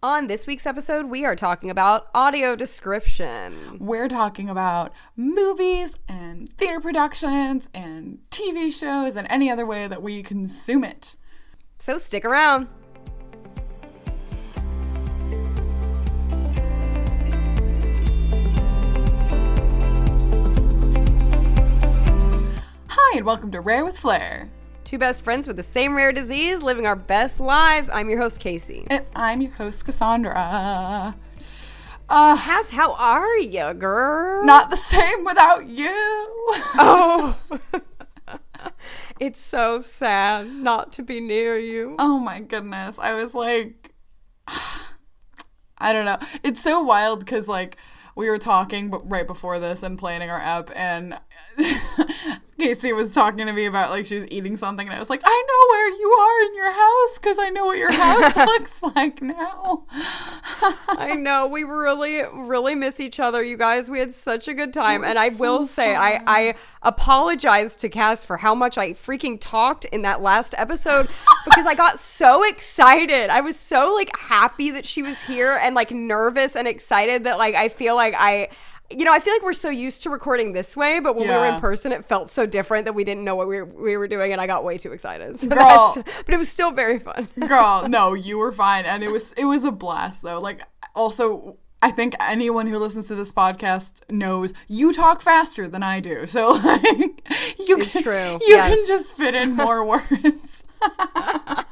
On this week's episode, we are talking about audio description. We're talking about movies and theater productions and TV shows and any other way that we consume it. So stick around. Hi, and welcome to Rare with Flair. Two best friends with the same rare disease, living our best lives. I'm your host, Casey. And I'm your host, Cassandra. Cass, how are you, girl? Not the same without you. Oh. It's so sad not to be near you. Oh my goodness. I was like, I don't know. It's so wild because like we were talking right before this and planning our ep, and Casey was talking to me about like she was eating something, and I was like, I know where you are in your house because I know what your house looks like now. I know. We really miss each other, you guys. We had such a good time. And I so will say, fun. I apologize to Cass for how much I freaking talked in that last episode because I got so excited. I was so like happy that she was here and like nervous and excited that like I feel like I feel like we're so used to recording this way, but when we were in person, it felt so different that we didn't know what we were doing, and I got way too excited. So Girl. but it was still very fun. Girl, no, you were fine, and it was a blast though. Like, also, I think anyone who listens to this podcast knows you talk faster than I do, so like you can just fit in more words. I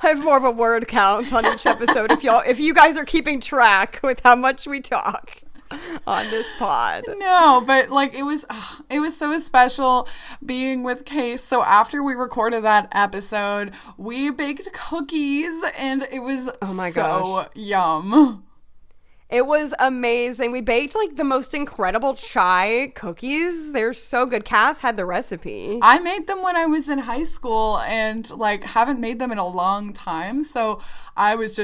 have more of a word count on each episode if you guys are keeping track with how much we talk on this pod. No, but like it was so special being with Case. So after we recorded that episode, we baked cookies and it was yum. It was amazing. We baked like the most incredible chai cookies. They're so good. Cass had the recipe. I made them when I was in high school and like haven't made them in a long time. So I was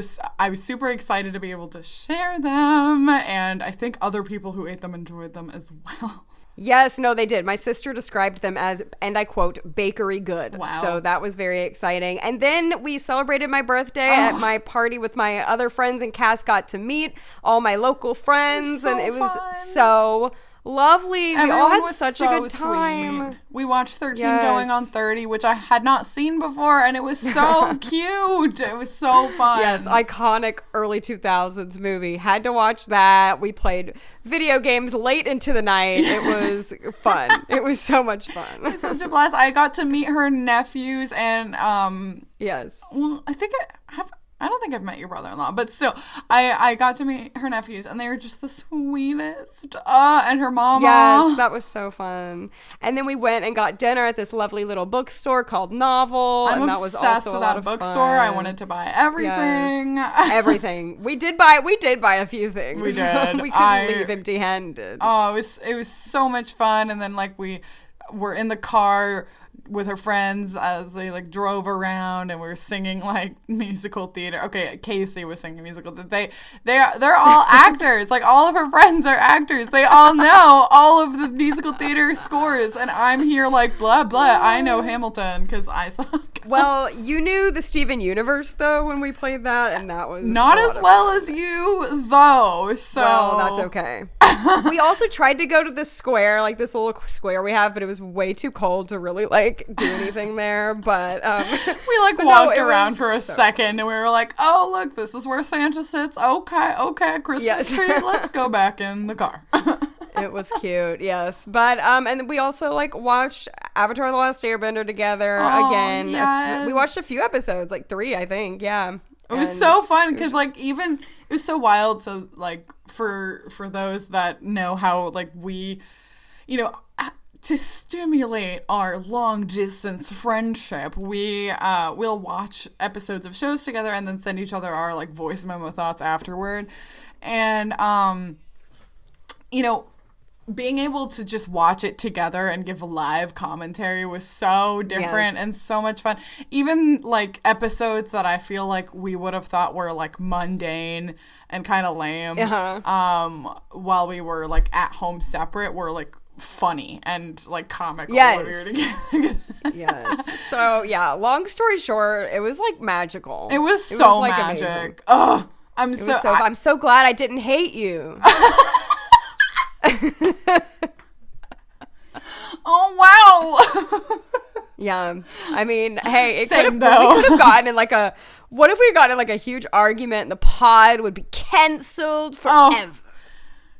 super excited to be able to share them. And I think other people who ate them enjoyed them as well. Yes, no, they did. My sister described them as, and I quote, bakery good. Wow. So that was very exciting. And then we celebrated my birthday at my party with my other friends, and Cass got to meet all my local friends, and it was so lovely. Everyone we all had was such so a good time. Sweet. We watched 13 Going on 30, which I had not seen before, and it was so cute. It was so fun. Yes, iconic early 2000s movie. Had to watch that. We played video games late into the night. It was fun. It was so much fun. It was such a blast. I got to meet her nephews, and yes. Well, I don't think I've met your brother-in-law, but still, I got to meet her nephews, and they were just the sweetest. And her mama. Yes, that was so fun. And then we went and got dinner at this lovely little bookstore called Novel. I'm and obsessed that was also with a lot that of bookstore. fun. I wanted to buy everything. Yes. Everything. We did buy a few things. We did. We couldn't leave empty-handed. Oh, it was so much fun. And then like we were in the car with her friends as they like drove around, and we were singing like musical theater. Okay, Casey was singing musical. They're all actors. Like all of her friends are actors. They all know all of the musical theater scores, and I'm here like blah blah. I know Hamilton because I suck. Well, you knew the Steven Universe though when we played that, and that was not as well as you though. So well, that's okay. We also tried to go to this square, like this little square we have, but it was way too cold to really like do anything there. But we like walked around for a second, and we were like, "Oh, look, this is where Santa sits." Okay, Christmas tree. Let's go back in the car. It was cute, yes. But and we also like watched Avatar: The Last Airbender together again. Yes. We watched a few episodes, like 3, I think. Yeah. It was so fun because like even it was so wild. So like for those that know how like we, to stimulate our long distance friendship, we'll watch episodes of shows together and then send each other our like voice memo thoughts afterward. And being able to just watch it together and give a live commentary was so different and so much fun. Even like episodes that I feel like we would have thought were like mundane and kind of lame, while we were like at home separate, were like funny and like comical when we were together. Yes. So yeah, long story short, it was like magical. It was so like magic. amazing. Ugh. I'm I'm so glad I didn't hate you. Oh wow. Yeah, I mean, hey, we Same, could though. have gotten in like a. What if we got in like a huge argument and the pod would be canceled forever?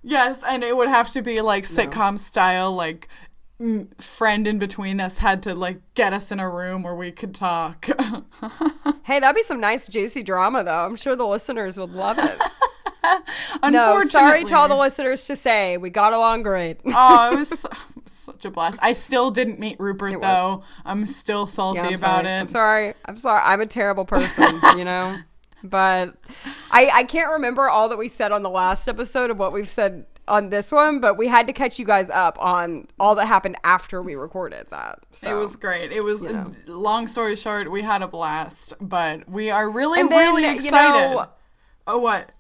Yes, and it would have to be like sitcom style, like friend in between us had to like get us in a room where we could talk. Hey, that'd be some nice juicy drama, though. I'm sure the listeners would love it. Unfortunately, No, sorry to all the listeners to say we got along great. Oh, it was such a blast. I still didn't meet Rupert though. I'm still salty about it. I'm sorry. I'm a terrible person, you know. But I can't remember all that we said on the last episode of what we've said on this one, but we had to catch you guys up on all that happened after we recorded that. So, it was great. It was, long story short, we had a blast, but we are really, and then, really excited. You know, oh, what?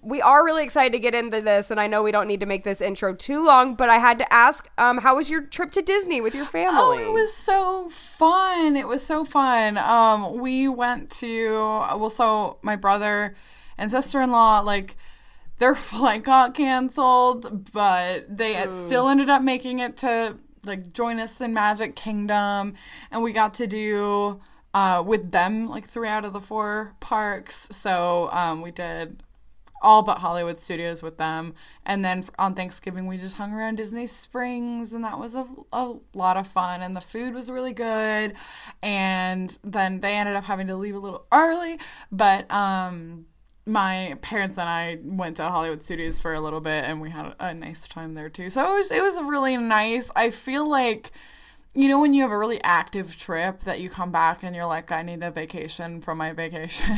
We are really excited to get into this, and I know we don't need to make this intro too long, but I had to ask, how was your trip to Disney with your family? Oh, it was so fun. It was so fun. We went to, so my brother and sister-in-law, like, their flight got canceled, but they still ended up making it to, like, join us in Magic Kingdom, and we got to do with them, like, 3 out of the 4 parks. So we did all but Hollywood Studios with them. And then on Thanksgiving, we just hung around Disney Springs, and that was a lot of fun. And the food was really good. And then they ended up having to leave a little early. But my parents and I went to Hollywood Studios for a little bit, and we had a nice time there, too. So it was really nice. I feel like, you know, when you have a really active trip that you come back and you're like, I need a vacation from my vacation.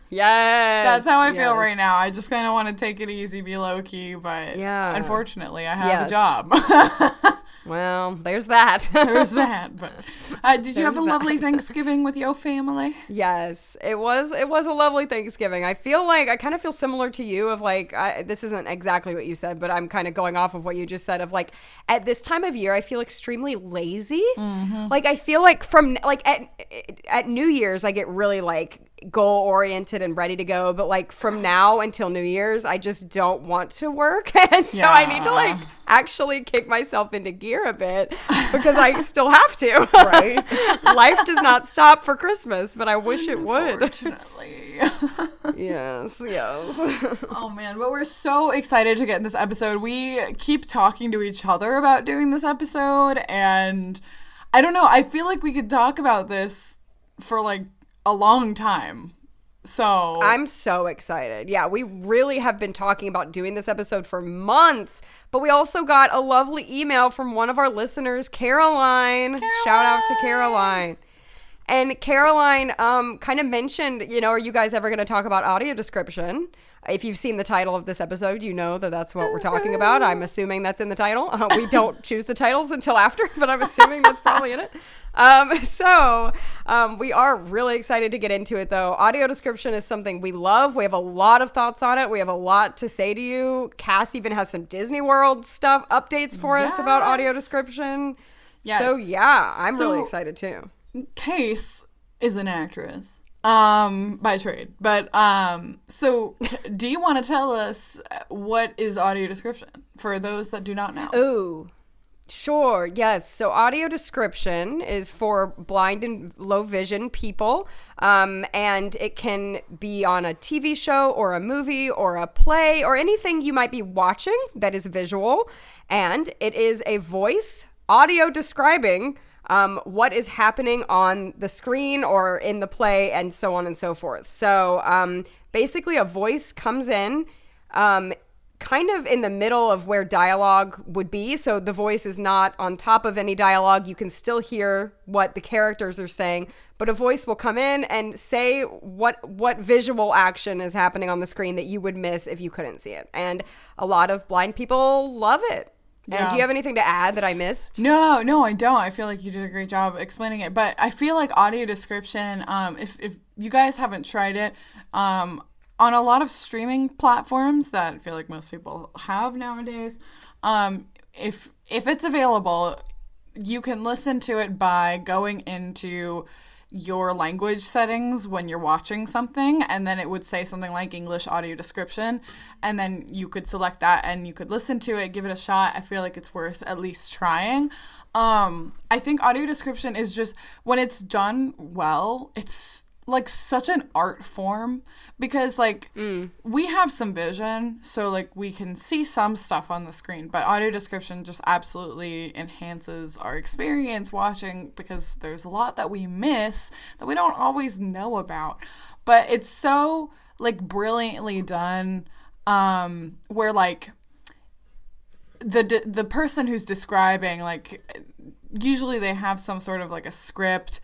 Yes. That's how I feel right now. I just kind of want to take it easy, be low key, but unfortunately I have a job. Well, there's that. There's that. But did you have a lovely Thanksgiving with your family? Yes, it was a lovely Thanksgiving. I feel like I kind of feel similar to you of like, this isn't exactly what you said, but I'm kind of going off of what you just said of like, at this time of year, I feel extremely lazy. Mm-hmm. Like I feel like from like at New Year's, I get really like goal oriented and ready to go. But like from now until New Year's, I just don't want to work. And so I need to like actually kick myself into gear a bit because I still have to. Right. Life does not stop for Christmas, but I wish it would. Unfortunately. Yes. Oh man, but we're so excited to get in this episode. We keep talking to each other about doing this episode, and I don't know, I feel like we could talk about this for like a long time. So I'm so excited. Yeah, we really have been talking about doing this episode for months, but we also got a lovely email from one of our listeners, Caroline. Shout out to Caroline. And Caroline kind of mentioned, you know, are you guys ever going to talk about audio description? If you've seen the title of this episode, you know that that's what we're talking about. I'm assuming that's in the title. We don't choose the titles until after, but I'm assuming that's probably in it. So we are really excited to get into it, though. Audio description is something we love. We have a lot of thoughts on it. We have a lot to say to you. Cass even has some Disney World stuff, updates for us about audio description. Yes. So yeah, I'm really excited too. Case is an actress by trade, but so do you want to tell us what is audio description for those that do not know? Ooh, sure, yes. So audio description is for blind and low vision people, and it can be on a TV show or a movie or a play or anything you might be watching that is visual, and it is a voice audio describing what is happening on the screen or in the play and so on and so forth. So basically a voice comes in kind of in the middle of where dialogue would be. So the voice is not on top of any dialogue. You can still hear what the characters are saying, but a voice will come in and say what visual action is happening on the screen that you would miss if you couldn't see it. And a lot of blind people love it. And do you have anything to add that I missed? No, I don't. I feel like you did a great job explaining it. But I feel like audio description, if you guys haven't tried it, on a lot of streaming platforms that I feel like most people have nowadays, if it's available, you can listen to it by going into your language settings when you're watching something, and then it would say something like English audio description, and then you could select that and you could listen to it, give it a shot. I feel like it's worth at least trying. I think audio description is just, when it's done well, it's like such an art form, because like we have some vision, so like we can see some stuff on the screen, but audio description just absolutely enhances our experience watching, because there's a lot that we miss that we don't always know about. But it's so like brilliantly done, where like the person who's describing, like usually they have some sort of like a script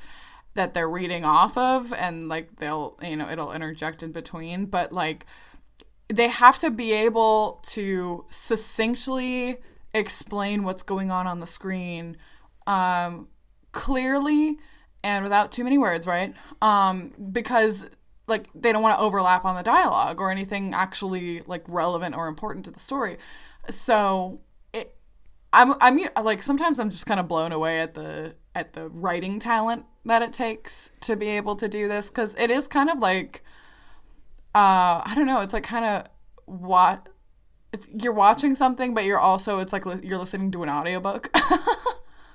that they're reading off of, and like they'll, it'll interject in between, but like they have to be able to succinctly explain what's going on the screen, clearly and without too many words, right? Because like they don't want to overlap on the dialogue or anything actually like relevant or important to the story. So I'm like, sometimes I'm just kind of blown away at the writing talent that it takes to be able to do this, because it is kind of like, I don't know, it's like kind of you're watching something, but you're also, it's like you're listening to an audiobook.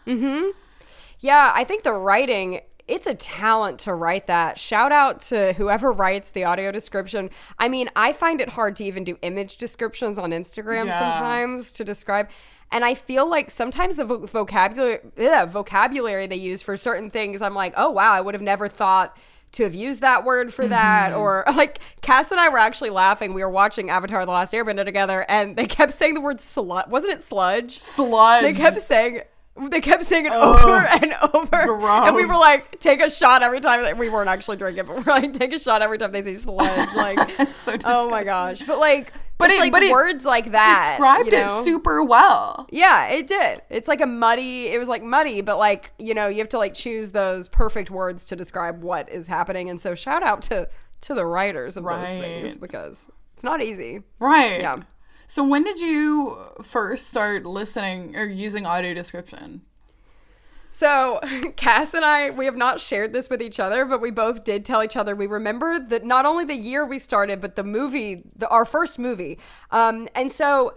Yeah, I think the writing, it's a talent to write that. Shout out to whoever writes the audio description. I mean, I find it hard to even do image descriptions on Instagram sometimes to describe. And I feel like sometimes the vocabulary they use for certain things, I'm like, oh, wow, I would have never thought to have used that word for that. Or like Cass and I were actually laughing. We were watching Avatar: The Last Airbender together, and they kept saying the word sludge. Wasn't it sludge? Sludge. They kept saying it over and over. Gross. And we were like, take a shot every time. Like, we weren't actually drinking, but we're like, take a shot every time they say sludge. Like, That's so disgusting. Oh my gosh. But like, But it's words like that described it super well. Yeah, it did. It's like it was like muddy, but like, you have to like choose those perfect words to describe what is happening. And so shout out to the writers of those things, because it's not easy. Right. Yeah. So when did you first start listening or using audio description? So Cass and I, we have not shared this with each other, but we both did tell each other we remember that not only the year we started, but the movie, our first movie. And so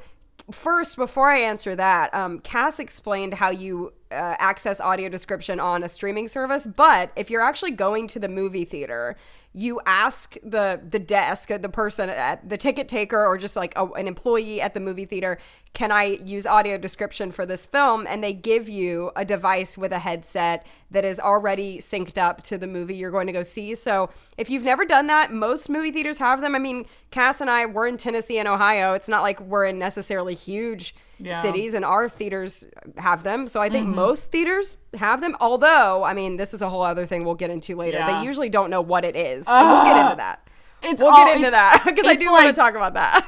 first, before I answer that, Cass explained how you access audio description on a streaming service. But if you're actually going to the movie theater, you ask the desk, the person at the ticket taker, or just like an employee at the movie theater, can I use audio description for this film? And they give you a device with a headset that is already synced up to the movie you're going to go see. So if you've never done that, most movie theaters have them. I mean, Cass and I, we're in Tennessee and Ohio. It's not like we're in necessarily huge cities, and our theaters have them. So I think most theaters have them. Although, I mean, this is a whole other thing we'll get into later. Yeah. They usually don't know what it is. And we'll get into that. We'll get into that because I do want to talk about that.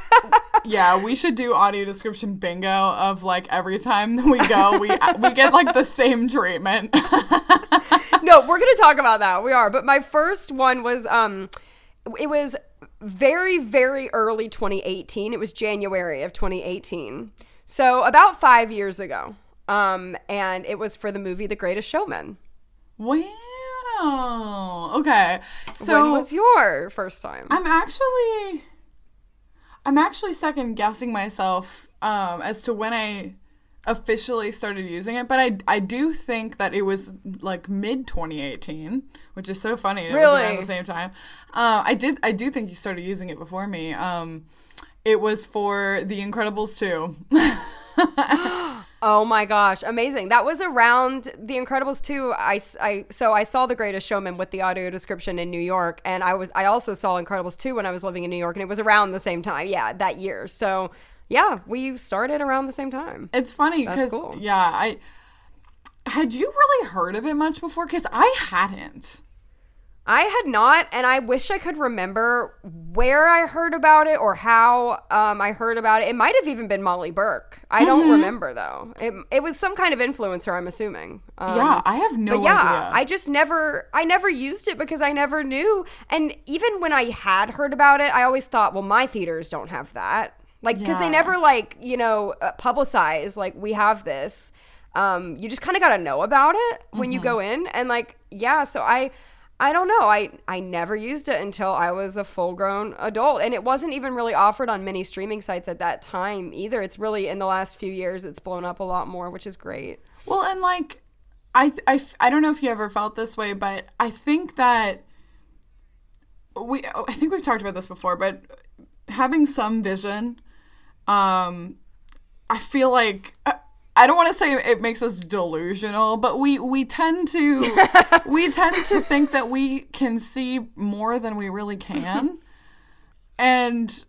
Yeah, we should do audio description bingo of like every time we go, we get like the same treatment. No, we're going to talk about that. We are. But my first one was, it was very, very early 2018. It was January of 2018. So about 5 years ago. And it was for the movie The Greatest Showman. Wow. Okay. So when was your first time? I'm actually second guessing myself as to when I officially started using it, but I do think that it was like mid 2018, which is so funny. It was around the same time. I do think you started using it before me. It was for The Incredibles 2. Oh my gosh, amazing. That was around The Incredibles 2. So I saw The Greatest Showman with the audio description in New York, and I also saw Incredibles 2 when I was living in New York, and it was around the same time. Yeah, that year. So yeah, we started around the same time. It's funny because cool. Had you really heard of it much before? Because I hadn't. I had not, and I wish I could remember where I heard about it or how I heard about it. It might have even been Molly Burke. I don't remember, though. It was some kind of influencer, I'm assuming. Yeah, I have no idea. I just never used it because I never knew. And even when I had heard about it, I always thought, well, my theaters don't have that. Like, because they never, like, publicize, like, we have this. You just kind of got to know about it when you go in. And, like, yeah, so I I don't know. I never used it until I was a full-grown adult, and it wasn't even really offered on many streaming sites at that time either. It's really in the last few years it's blown up a lot more, which is great. Well, and like I don't know if you ever felt this way, but I think that I think we've talked about this before, but having some vision, I feel like I don't want to say it makes us delusional, but we tend to think that we can see more than we really can. And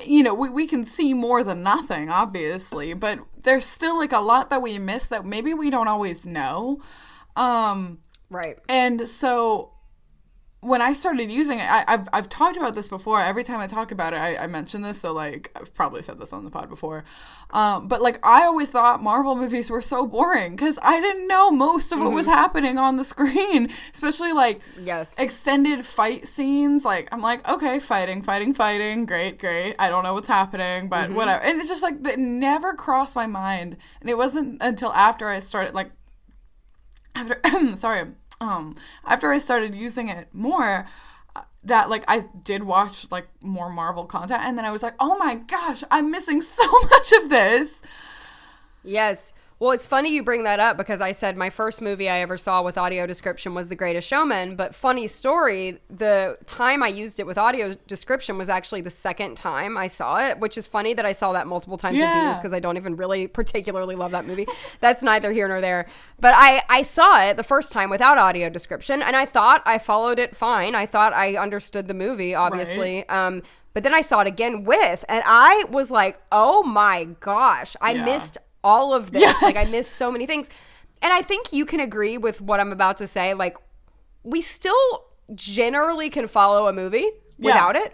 you know, we can see more than nothing, obviously, but there's still like a lot that we miss that maybe we don't always know. Right. And so when I started using it, I've talked about this before. Every time I talk about it, I mention this. So like, I've probably said this on the pod before. But like, I always thought Marvel movies were so boring because I didn't know most of what was happening on the screen, especially like extended fight scenes. Like, I'm like, okay, fighting. Great. I don't know what's happening, but whatever. And it's just like, that never crossed my mind. And it wasn't until after I started like, after I started using it more, that like I did watch like more Marvel content, and then I was like, oh my gosh, I'm missing so much of this. Yes. Well, it's funny you bring that up because I said my first movie I ever saw with audio description was The Greatest Showman, but funny story, the time I used it with audio description was actually the second time I saw it, which is funny that I saw that multiple times in theaters because I don't even really particularly love that movie. That's neither here nor there. But I saw it the first time without audio description, and I thought I followed it fine. I thought I understood the movie, obviously. Right. But then I saw it again with, and I was like, oh my gosh, I missed all of this. Yes. Like, I missed so many things. And I think you can agree with what I'm about to say. Like, we still generally can follow a movie without it.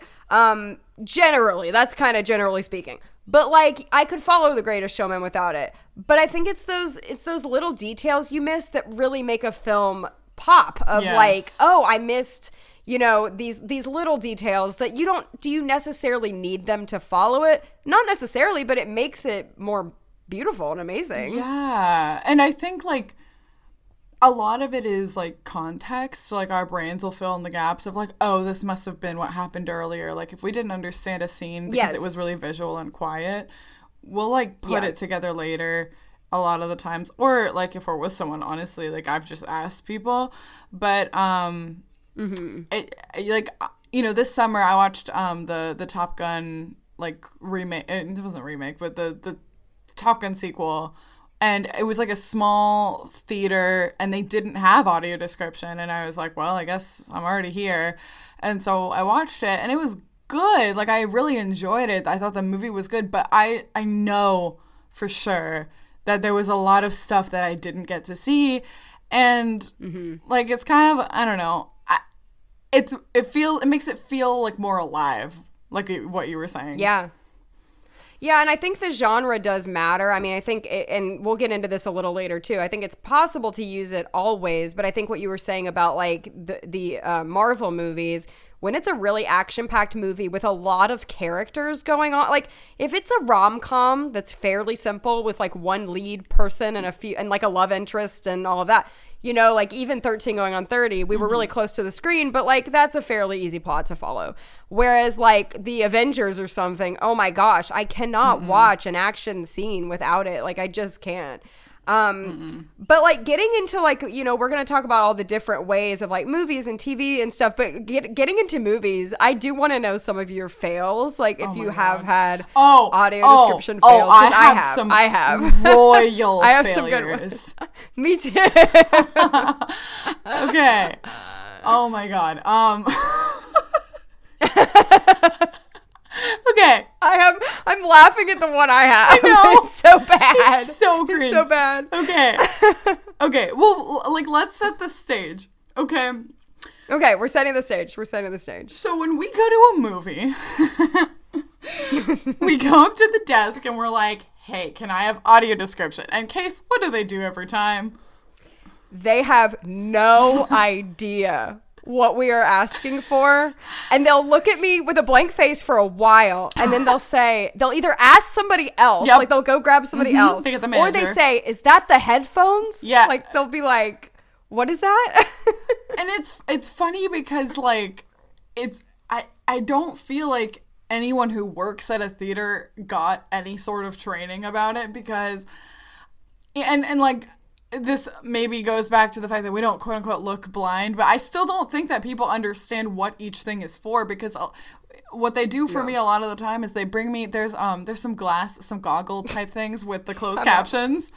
Generally, that's kind of generally speaking. But like, I could follow The Greatest Showman without it. But I think it's those little details you miss that really make a film pop. Of like, oh, I missed, you know, these little details that do you necessarily need them to follow it? Not necessarily, but it makes it more beautiful and amazing. Yeah. And I think like a lot of it is like context. Like, our brains will fill in the gaps of like, oh, this must have been what happened earlier. Like, if we didn't understand a scene because it was really visual and quiet, we'll like put it together later a lot of the times. Or like, if we're with someone, honestly, like, I've just asked people. But it, like, you know, this summer I watched the Top Gun like remake. It wasn't a remake, but the Top Gun sequel, and it was like a small theater, and they didn't have audio description, and I was like, well, I guess I'm already here. And so I watched it, and it was good. Like, I really enjoyed it. I thought the movie was good, but I know for sure that there was a lot of stuff that I didn't get to see, and like, it's kind of, I don't know, it makes it feel like more alive, like what you were saying. Yeah, and I think the genre does matter. I mean, I think, and we'll get into this a little later too, I think it's possible to use it always, but I think what you were saying about like the Marvel movies, when it's a really action-packed movie with a lot of characters going on, like if it's a rom-com that's fairly simple with like one lead person and and like a love interest and all of that, you know, like even 13 Going on 30, we were really close to the screen, but like that's a fairly easy plot to follow. Whereas like the Avengers or something, oh my gosh, I cannot watch an action scene without it. Like, I just can't. But like getting into like, you know, we're going to talk about all the different ways of like movies and TV and stuff, but getting into movies, I do want to know some of your fails. Like if you have had audio description fails. I have royal I have failures. Some good ones. Me too. Okay. Oh my God. Okay. I'm laughing at the one I have. I know. It's so bad. It's so cringe. It's so bad. Okay. Okay. Well, like, let's set the stage. Okay. Okay, we're setting the stage. So when we go to a movie, we go up to the desk and we're like, hey, can I have audio description? And Case, what do they do every time? They have no idea what we are asking for, and they'll look at me with a blank face for a while, and then they'll either ask somebody else, like they'll go grab somebody else, they get the or they say, is that the headphones? Yeah. Like, they'll be like, what is that? And it's funny because like I don't feel like anyone who works at a theater got any sort of training about it because and like this maybe goes back to the fact that we don't quote unquote look blind, but I still don't think that people understand what each thing is for because what they do for me a lot of the time is they bring me there's some goggle type things with the closed captions.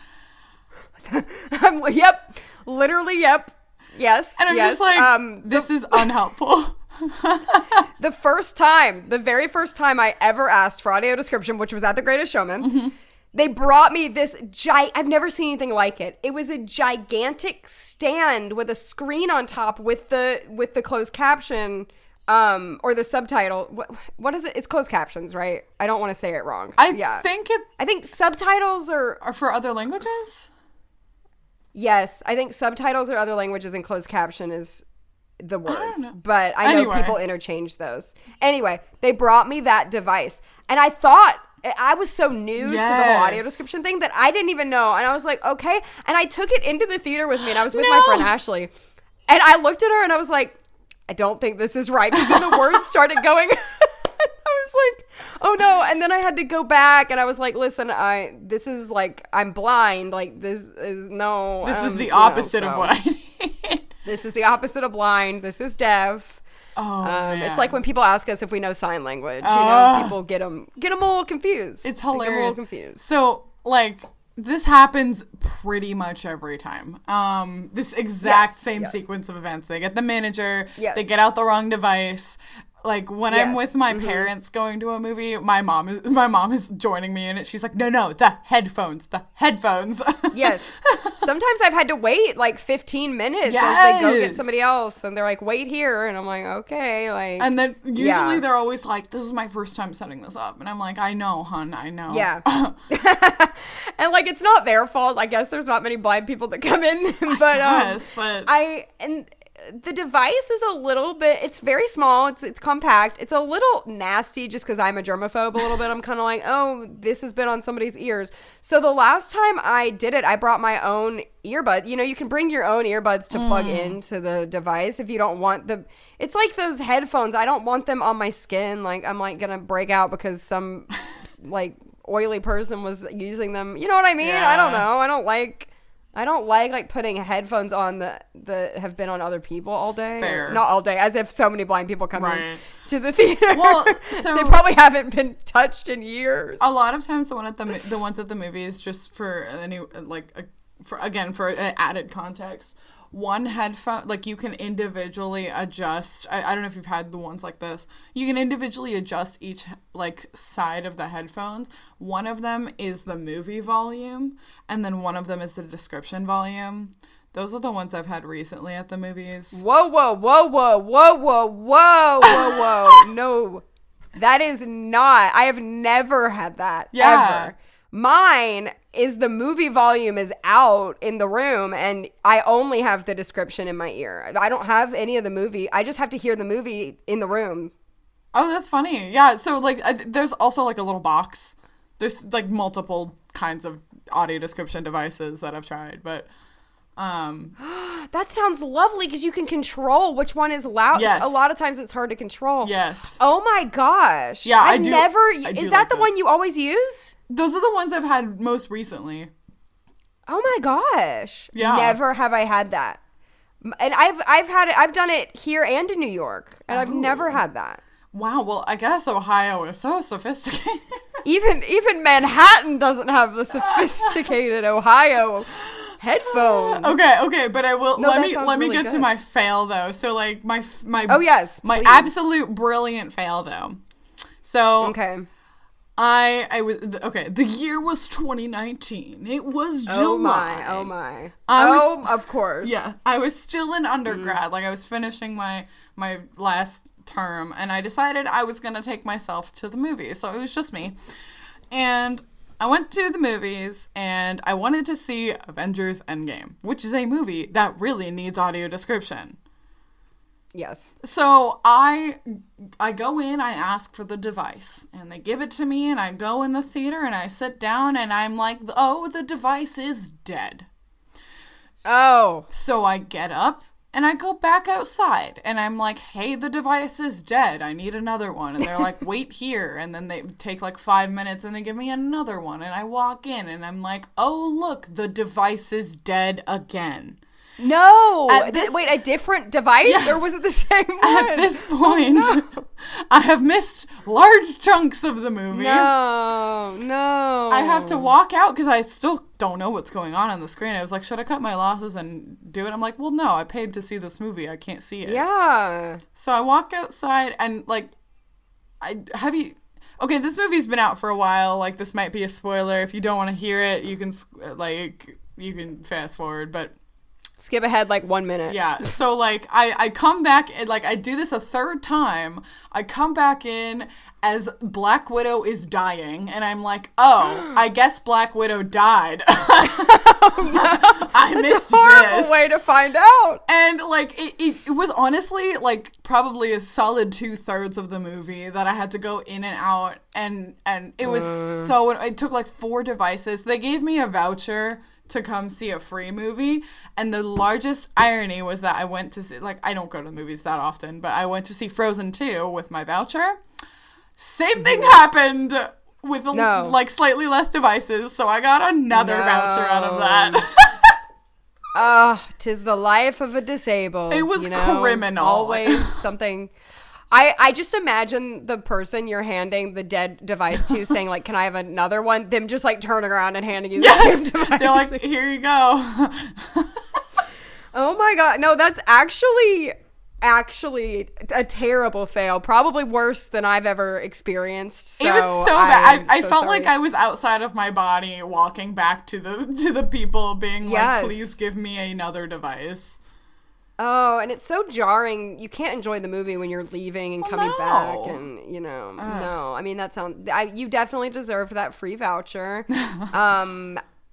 Yep. Literally, yep. Yes. And I'm just like, this is unhelpful. The very first time I ever asked for audio description, which was at The Greatest Showman, they brought me this I've never seen anything like it. It was a gigantic stand with a screen on top with the closed caption, or the subtitle. What is it? It's closed captions, right? I don't want to say it wrong. I think subtitles are for other languages. Yes, I think subtitles are other languages and closed caption is the words. But I know people interchange those. Anyway, they brought me that device. And I thought, I was so new to the whole audio description thing that I didn't even know. And I was like, okay. And I took it into the theater with me and I was with my friend Ashley. And I looked at her and I was like, I don't think this is right. Because then the words started going. I was like, oh no. And then I had to go back and I was like, listen, this is like, I'm blind. Like this is This is the opposite of what I need. This is the opposite of blind. This is deaf. Oh, man. It's like when people ask us if we know sign language. You know, people get them a little confused. It's hilarious. They get a little confused. So, like, this happens pretty much every time. This exact same sequence of events. They get the manager. Yes. They get out the wrong device. Like when I'm with my parents going to a movie, my mom is joining me in it. She's like, no, the headphones. Yes. Sometimes I've had to wait like 15 minutes as they go get somebody else, and they're like, wait here, and I'm like, okay, like. And then usually they're always like, this is my first time setting this up, and I'm like, I know, hun, I know. Yeah. And like it's not their fault. I guess there's not many blind people that come in, but the device is a little bit, it's very small, it's compact, it's a little nasty just because I'm a germaphobe a little bit. I'm kind of like, oh, this has been on somebody's ears. So the last time I did it, I brought my own earbud. You know, you can bring your own earbuds to plug into the device if you don't want it's like those headphones. I don't want them on my skin. Like I'm like gonna break out because some like oily person was using them. You know what I mean? Yeah. I don't know. I don't like putting headphones on that have been on other people all day. Fair. Not all day, as if so many blind people come in to the theater. Well, so they probably haven't been touched in years. A lot of times, the ones at the movies, just for any for added context. One headphone, like you can individually adjust. I don't know if you've had the ones like this. You can individually adjust each like side of the headphones. One of them is the movie volume, and then one of them is the description volume. Those are the ones I've had recently at the movies. Whoa. No, that is not. I have never had that. Yeah. Ever. Mine is the movie volume is out in the room and I only have the description in my ear. I don't have any of the movie. I just have to hear the movie in the room. Oh, that's funny. Yeah. So like there's also like a little box. There's like multiple kinds of audio description devices that I've tried, but that sounds lovely because you can control which one is loud. Yes. A lot of times it's hard to control. Yes. Oh my gosh. Yeah, I do that the one you always use? Those are the ones I've had most recently. Oh my gosh. Yeah. Never have I had that. And I've done it here and in New York, and I've never had that. Wow, well, I guess Ohio is so sophisticated. Even Manhattan doesn't have the sophisticated Ohio headphones. Okay, but I will let me really get good. to my fail though. So like my oh yes, my please. absolute brilliant fail though. So okay. I was okay. The year was 2019. It was July. Oh my! Of course. Yeah, I was still in undergrad. Like I was finishing my last term, and I decided I was gonna take myself to the movies. So it was just me, and I went to the movies, and I wanted to see Avengers Endgame, which is a movie that really needs audio description. Yes. So I go in, I ask for the device, and they give it to me, and I go in the theater, and I sit down, and I'm like, oh, the device is dead. Oh. So I get up, And I go back outside and I'm like, hey, the device is dead. I need another one. And they're like, wait here. And then they take like 5 minutes and they give me another one. And I walk in and I'm like, oh, look, the device is dead again. No. Wait, a different device? Yes. Or was it the same one? At this point, I have missed large chunks of the movie. No. I have to walk out because I still don't know what's going on the screen. I was like, should I cut my losses and do it? I'm like, well, no, I paid to see this movie. I can't see it. Yeah. So I walk outside and like, okay, this movie's been out for a while. Like, this might be a spoiler. If you don't want to hear it, you can fast forward, but skip ahead like 1 minute. yeah. So like I come back and like I do this a third time. I come back in as Black Widow is dying and I'm like, oh, I guess Black Widow died. I missed That's a horrible this. way to find out. And like it was honestly like probably a solid 2/3 of the movie that I had to go in and out and it was it took like 4 devices. They gave me a voucher to come see a free movie, and the largest irony was that I went to see, like, I don't go to the movies that often, but I went to see Frozen 2 with my voucher. Same thing happened with like slightly less devices, so I got another voucher out of that. 'Tis the life of a disabled. It was criminal. Always something. I just imagine the person you're handing the dead device to saying, like, can I have another one? Them just, like, turning around and handing you the same device. They're like, here you go. Oh, my God. No, that's actually a terrible fail. Probably worse than I've ever experienced. So it was so bad. I felt sorry. like I was outside of my body walking back to the people being like, please give me another device. Oh, and it's so jarring. You can't enjoy the movie when you're leaving and coming back, and no. I mean, you definitely deserved that free voucher.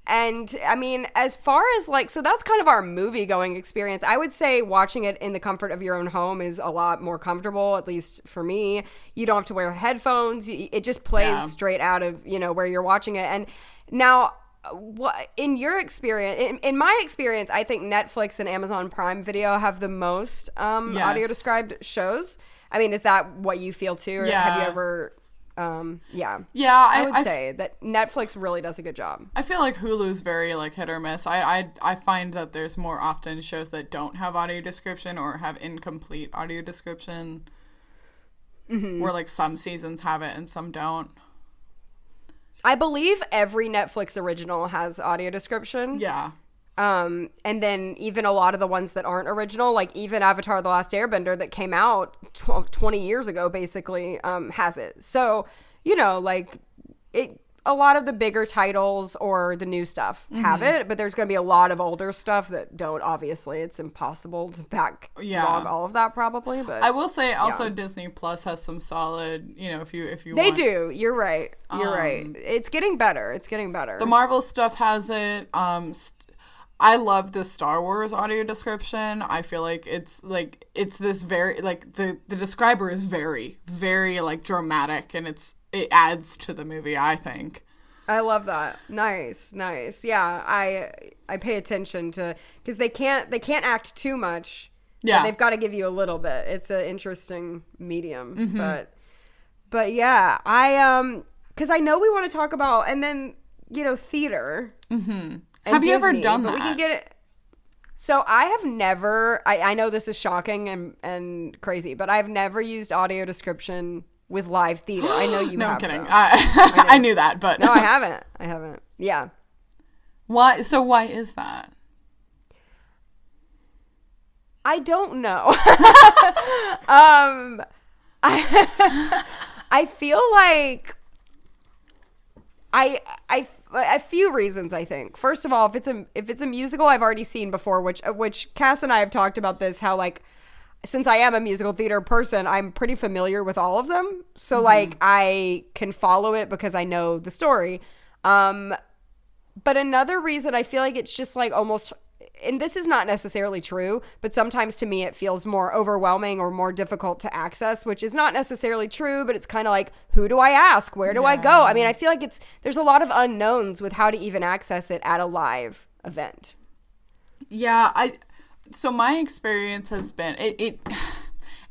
And I mean, as far as like, so that's kind of our movie going experience. I would say watching it in the comfort of your own home is a lot more comfortable, at least for me. You don't have to wear headphones. It just plays straight out of where you're watching it. And now, what in your experience, in my experience, I think Netflix and Amazon Prime Video have the most audio described shows. I mean, is that what you feel too, or have you ever I would say that Netflix really does a good job. I feel like Hulu's very like hit or miss. I find that there's more often shows that don't have audio description or have incomplete audio description, where like some seasons have it and some don't. I believe every Netflix original has audio description. Yeah. And then even a lot of the ones that aren't original, like even Avatar: The Last Airbender that came out 20 years ago, basically, has it. So, like a lot of the bigger titles or the new stuff have it, but there's going to be a lot of older stuff that don't, obviously. It's impossible to backlog all of that probably. But I will say also Disney Plus has some solid, if you They do. You're right. You're right. It's getting better. It's getting better. The Marvel stuff has it. I love the Star Wars audio description. I feel like it's this very, like, the describer is very, very, like, dramatic, and it adds to the movie, I think. I love that. Nice. Yeah, I pay attention to, because they can't act too much. Yeah. They've got to give you a little bit. It's an interesting medium. But yeah, because I know we want to talk about, and then, theater. Have you ever done that? We can get it. So I have never, I know this is shocking and crazy, but I've never used audio description with live theater. I know you have. No, I'm kidding. I knew that, but. No, I haven't. Yeah. Why? So why is that? I don't know. I feel like a few reasons, I think. First of all, if it's a musical I've already seen before, which Cass and I have talked about this, how like, since I am a musical theater person, I'm pretty familiar with all of them. So like I can follow it because I know the story. But another reason, I feel like it's just like almost, and this is not necessarily true, but sometimes to me it feels more overwhelming or more difficult to access, which is not necessarily true, but it's kind of like, who do I ask? Where do I go? I mean, I feel like there's a lot of unknowns with how to even access it at a live event. Yeah, So my experience has been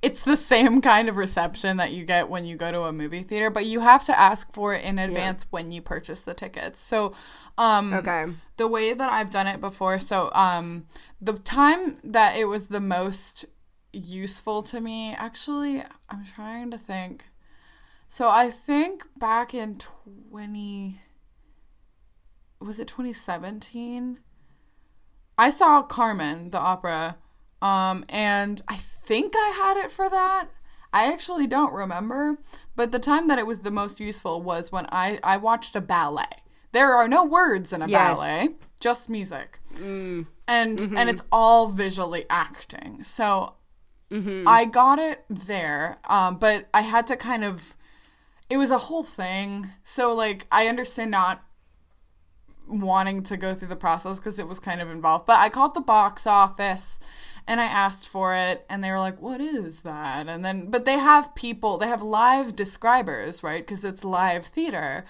it's the same kind of reception that you get when you go to a movie theater, but you have to ask for it in advance when you purchase the tickets. So Okay. the way that I've done it before, so the time that it was the most useful to me, actually, I'm trying to think. So I think back in 2017? I saw Carmen, the opera, and I think I had it for that. I actually don't remember, but the time that it was the most useful was when I watched a ballet. There are no words in a ballet, just music. And it's all visually acting. So I got it there, but I had to kind of, it was a whole thing. So, like, I understand not wanting to go through the process because it was kind of involved. But I called the box office and I asked for it, and they were like, what is that? And then, but they have live describers, right? Because it's live theater.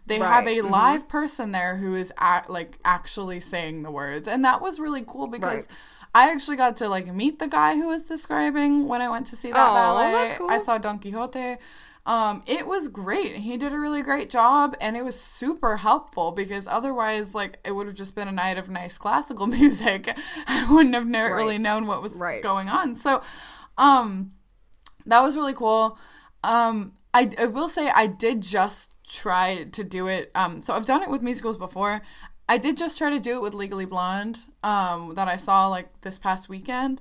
They have a live person there who is actually saying the words. And that was really cool because I actually got to like meet the guy who was describing when I went to see that ballet. That's cool. I saw Don Quixote. It was great. He did a really great job, and it was super helpful because otherwise, like, it would have just been a night of nice classical music. I wouldn't have really known what was going on. So, that was really cool. I will say I did just try to do it. So I've done it with musicals before. I did just try to do it with Legally Blonde, that I saw like this past weekend.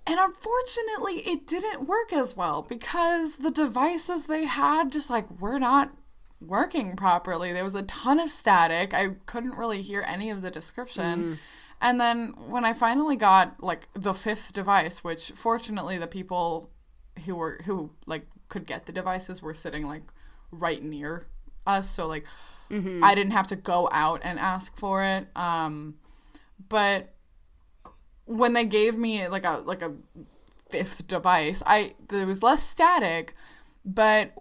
And unfortunately, it didn't work as well because the devices they had just like were not working properly. There was a ton of static. I couldn't really hear any of the description. And then when I finally got like the fifth device, which fortunately the people who like could get the devices were sitting like right near us, so like I didn't have to go out and ask for it. But when they gave me like a fifth device, there was less static, but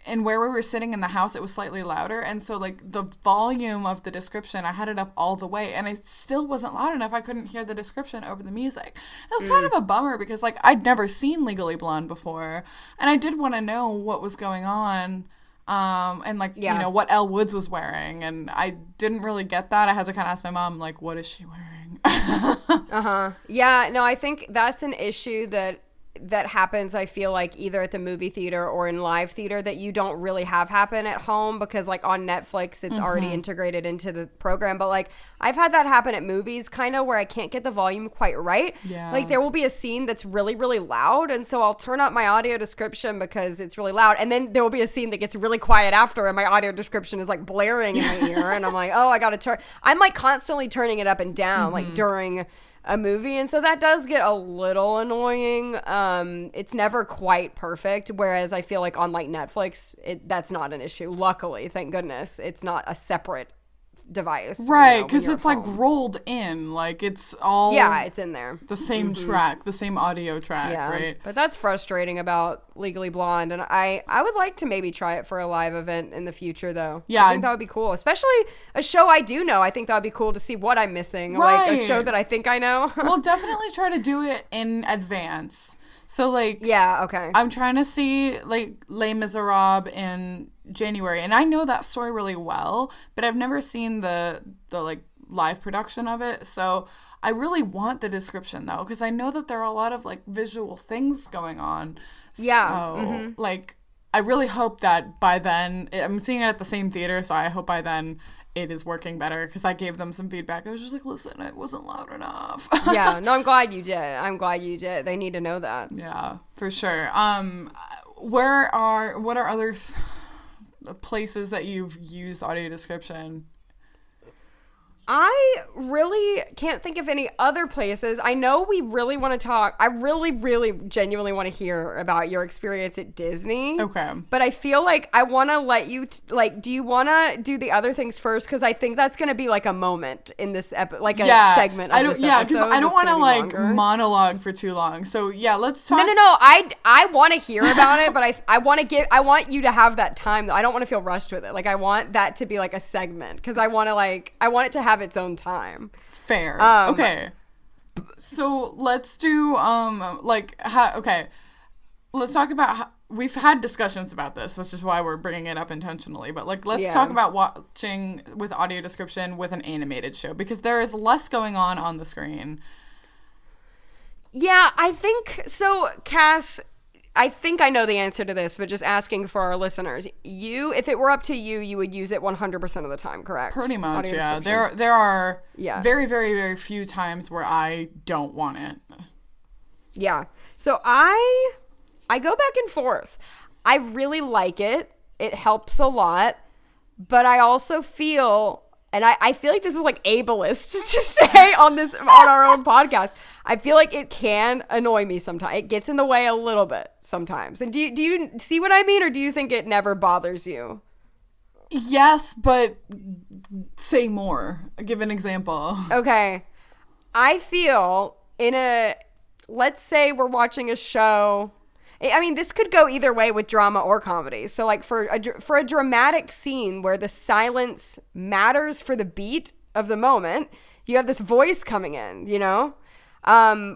and where we were sitting in the house, it was slightly louder, and so like the volume of the description, I had it up all the way, and it still wasn't loud enough. I couldn't hear the description over the music. It was kind of a bummer because like I'd never seen Legally Blonde before, and I did want to know what was going on, and like you know what Elle Woods was wearing, and I didn't really get that. I had to kind of ask my mom like, what is she wearing? Yeah, no, I think that's an issue that happens, I feel like, either at the movie theater or in live theater that you don't really have happen at home because like on Netflix it's already integrated into the program. But like I've had that happen at movies kind of where I can't get the volume quite right. Like there will be a scene that's really, really loud, and so I'll turn up my audio description because it's really loud, and then there will be a scene that gets really quiet after and my audio description is like blaring in my ear and I'm like, oh, I gotta turn. I'm like constantly turning it up and down like during a movie, and so that does get a little annoying. It's never quite perfect, whereas I feel like on like Netflix that's not an issue. Luckily, thank goodness, it's not a separate device, right? Because it's like rolled in, like it's all it's in there, the same track, the same audio track, right? But that's frustrating about Legally Blonde, and I would like to maybe try it for a live event in the future, though. I think that would be cool, especially a show I do know. I think that would be cool to see what I'm missing, like a show that I think I know. We'll definitely try to do it in advance. So like okay, I'm trying to see like Les Miserables in January, and I know that story really well, but I've never seen the like live production of it. So I really want the description though, because I know that there are a lot of like visual things going on. So like I really hope that by then, I'm seeing it at the same theater, so I hope by then it is working better, because I gave them some feedback. I was just like, listen, it wasn't loud enough. No, I'm glad you did. They need to know that. Yeah, for sure. What are other places that you've used audio description? I really can't think of any other places. I know we really want to talk. I really, really genuinely want to hear about your experience at Disney. Okay. But I feel like I want to let you, do you want to do the other things first? Because I think that's going to be like a moment in this like a segment of this episode. Because I don't want to like monologue for too long. So yeah, let's talk. No. I want to hear about it, but I want you to have that time. I don't want to feel rushed with it. Like I want that to be like a segment, because I want it to have its own time. Fair. Okay. So let's do let's talk about how, we've had discussions about this, which is why we're bringing it up intentionally. But like, let's talk about watching with audio description with an animated show, because there is less going on the screen. Yeah, I think so. Cass, I think I know the answer to this, but just asking for our listeners, if it were up to you, you would use it 100% of the time, correct? Pretty much, yeah. There are very, very, very few times where I don't want it. Yeah. So I go back and forth. I really like it. It helps a lot, but I also feel, and I feel like this is like ableist to say on our own podcast. I feel like it can annoy me sometimes. It gets in the way a little bit sometimes. And do you see what I mean, or do you think it never bothers you? Yes, but say more. Give an example. Okay. I feel let's say we're watching a show. I mean, this could go either way with drama or comedy. So like for a dramatic scene where the silence matters for the beat of the moment, you have this voice coming in, you know?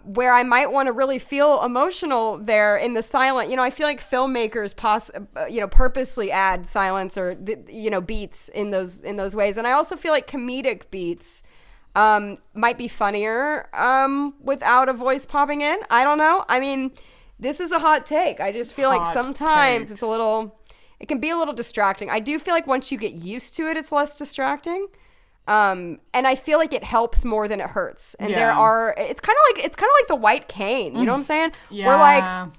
Where I might want to really feel emotional there in the silent. You know, I feel like filmmakers purposely add silence or beats in those ways. And I also feel like comedic beats might be funnier without a voice popping in. I don't know. I mean, this is a hot take. I just feel like sometimes it can be a little distracting. I do feel like once you get used to it, it's less distracting. And I feel like it helps more than it hurts. And it's kind of like the white cane. You know what I'm saying? Yeah. Where like,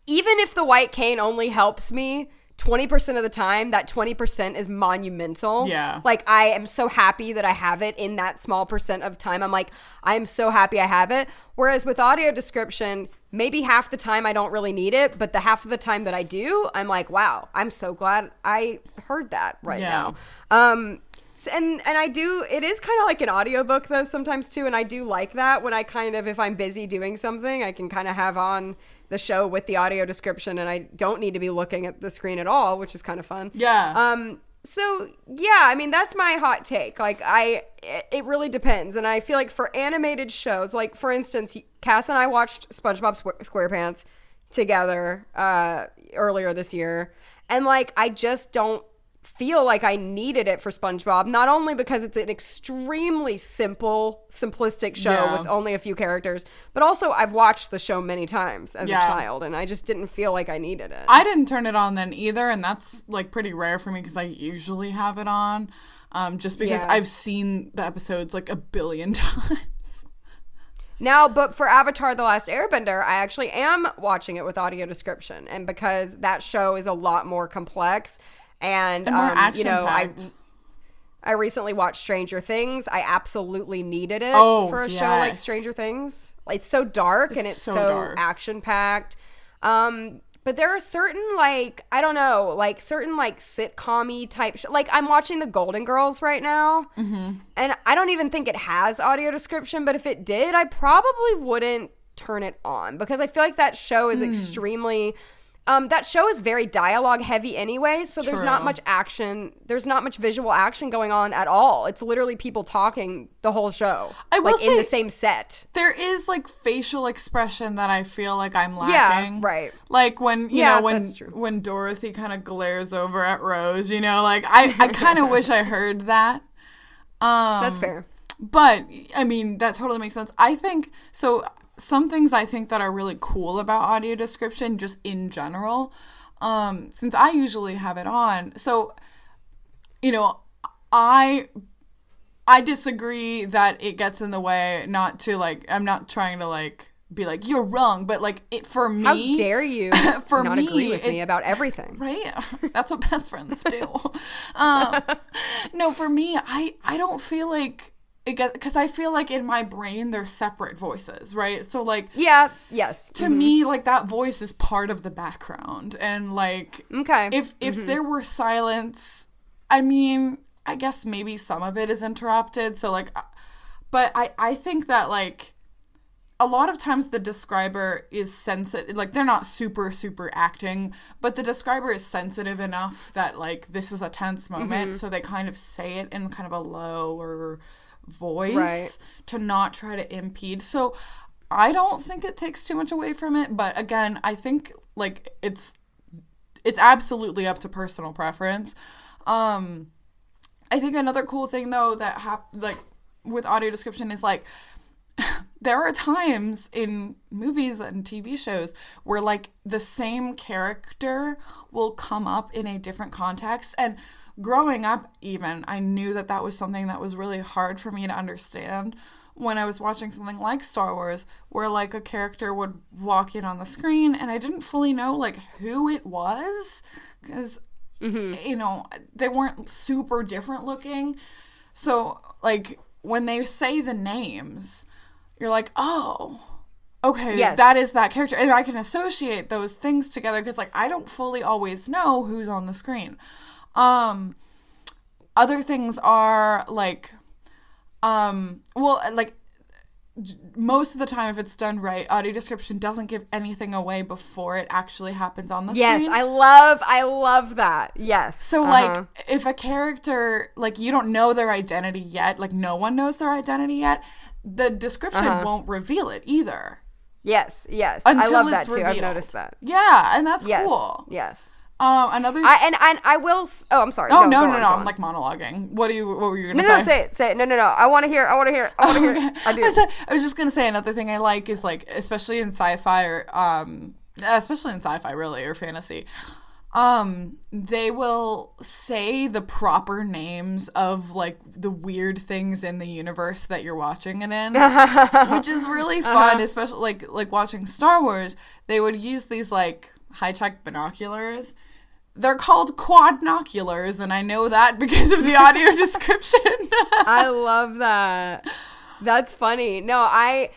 even if the white cane only helps me 20% of the time, that 20% is monumental. Yeah. Like, I am so happy that I have it in that small percent of time. I'm like, I am so happy I have it. Whereas with audio description, maybe half the time I don't really need it, but the half of the time that I do, I'm like, wow, I'm so glad I heard that right now. And I do, it is kind of like an audiobook though sometimes too, and I do like that when I if I'm busy doing something, I can kind of have on the show with the audio description and I don't need to be looking at the screen at all, which is kind of fun. Yeah. So yeah, I mean, that's my hot take. Like it really depends. And I feel like for animated shows, like for instance, Cass and I watched SpongeBob SquarePants together earlier this year. And like, I just don't feel like I needed it for SpongeBob, not only because it's an extremely simplistic show with only a few characters, but also I've watched the show many times as a child, and I just didn't feel like I needed it. I didn't turn it on then either, and that's like pretty rare for me because I usually have it on, just because I've seen the episodes like a billion times. Now, but for Avatar: The Last Airbender, I actually am watching it with audio description, and because that show is a lot more complex. And more action-packed. I recently watched Stranger Things. I absolutely needed it for a show like Stranger Things. It's so dark and it's so action-packed. But there are certain, like, I don't know, like certain like sitcom-y type like I'm watching The Golden Girls right now. Mm-hmm. And I don't even think it has audio description, but if it did, I probably wouldn't turn it on because I feel like that show is extremely... that show is very dialogue heavy anyway, so there's not much action. There's not much visual action going on at all. It's literally people talking the whole show. I will say, in the same set. There is like facial expression that I feel like I'm lacking. Yeah, right. Like when, you know, when Dorothy kind of glares over at Rose, you know, like I kind of wish I heard that. That's fair. But, I mean, that totally makes sense. I think, so... Some things I think that are really cool about audio description, just in general, since I usually have it on. So, you know, I disagree that it gets in the way. Not to like, I'm not trying to like be like you're wrong, but like it for me. How dare you? For not me, agree with me about everything? Right? That's what best friends do. No, for me, I don't feel like. Because I feel like in my brain they're separate voices, right? So like to me, like that voice is part of the background, and like if there were silence, I mean, I guess maybe some of it is interrupted. So like, but I think that like a lot of times the describer is sensitive, like they're not super acting, but the describer is sensitive enough that like this is a tense moment, so they kind of say it in kind of a low or voice to not try to impede. So I don't think it takes too much away from it, but again, I think like it's absolutely up to personal preference. I think another cool thing though that like with audio description is like there are times in movies and TV shows where like the same character will come up in a different context, and growing up even I knew that was something that was really hard for me to understand when I was watching something like Star Wars, where like a character would walk in on the screen and I didn't fully know like who it was, because you know, they weren't super different looking. So like when they say the names, you're like, oh, okay, that is that character, and I can associate those things together because like I don't fully always know who's on the screen. Other things are like well, like most of the time if it's done right, audio description doesn't give anything away before it actually happens on the screen. Yes, I love that. Yes. So like if a character, like you don't know their identity yet, like no one knows their identity yet, the description won't reveal it either. Yes. Until I love that too. Revealed. I've noticed that. Yeah, and that's cool. Yes. Another. I will. Oh, I'm sorry. Oh no! I'm like monologuing. What were you gonna say? No, say it. No. I want to hear. I do. I was just gonna say another thing I like is like, especially in sci-fi really, or fantasy. They will say the proper names of like the weird things in the universe that you're watching it in, which is really fun. Especially like watching Star Wars, they would use these like high-tech binoculars. They're called quadnoculars, and I know that because of the audio description. I love that. That's funny. No, I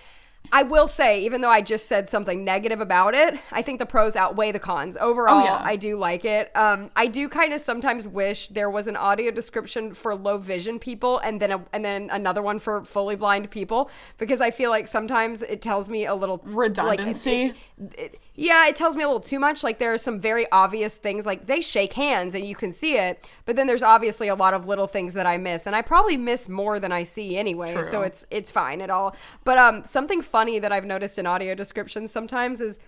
will say, even though I just said something negative about it, I think the pros outweigh the cons. Overall, I do like it. I do kind of sometimes wish there was an audio description for low vision people and then another one for fully blind people, because I feel like sometimes it tells me a little redundancy. It tells me a little too much. Like there are some very obvious things, like they shake hands and you can see it, but then there's obviously a lot of little things that I miss, and I probably miss more than I see anyway. True. So it's fine at all. But something funny that I've noticed in audio descriptions sometimes is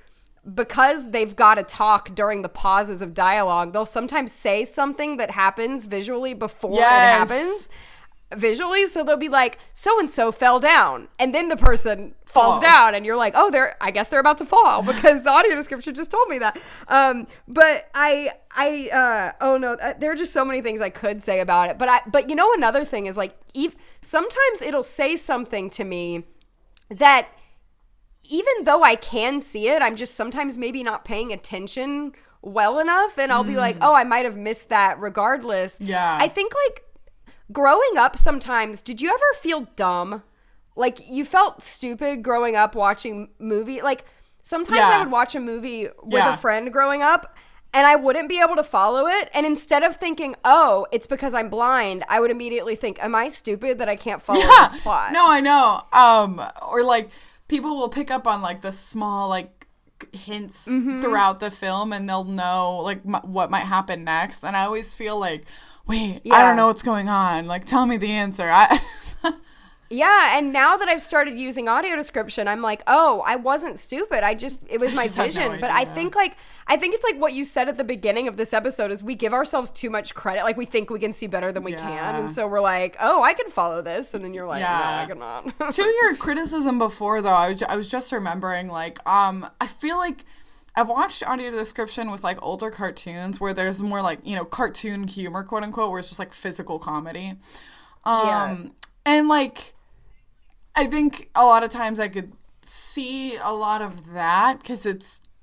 because they've got to talk during the pauses of dialogue, they'll sometimes say something that happens visually before it happens. Visually, so they'll be like, so and so fell down, and then the person falls down, and you're like, oh, I guess they're about to fall because the audio description just told me that. But there are just so many things I could say about it. But you know, another thing is like, sometimes it'll say something to me that even though I can see it, I'm just sometimes maybe not paying attention well enough, and I'll be like, oh, I might have missed that regardless. Yeah, I think like. Growing up sometimes, did you ever feel dumb? Like, you felt stupid growing up watching movie? Like, sometimes I would watch a movie with a friend growing up, and I wouldn't be able to follow it. And instead of thinking, oh, it's because I'm blind, I would immediately think, am I stupid that I can't follow this plot? No, I know. Or, like, people will pick up on, like, the small, like, hints throughout the film, and they'll know, like, what might happen next. And I always feel like, wait, I don't know what's going on. Like, tell me the answer. Yeah, and now that I've started using audio description, I'm like, oh, I wasn't stupid. It was my vision. But I think it's like what you said at the beginning of this episode is we give ourselves too much credit. Like, we think we can see better than we can. And so we're like, oh, I can follow this. And then you're like, no, I cannot. To your criticism before, though, I was just remembering, like, I feel like I've watched audio description with, like, older cartoons where there's more, like, you know, cartoon humor, quote unquote, where it's just, like, physical comedy. And, like, I think a lot of times I could see a lot of that because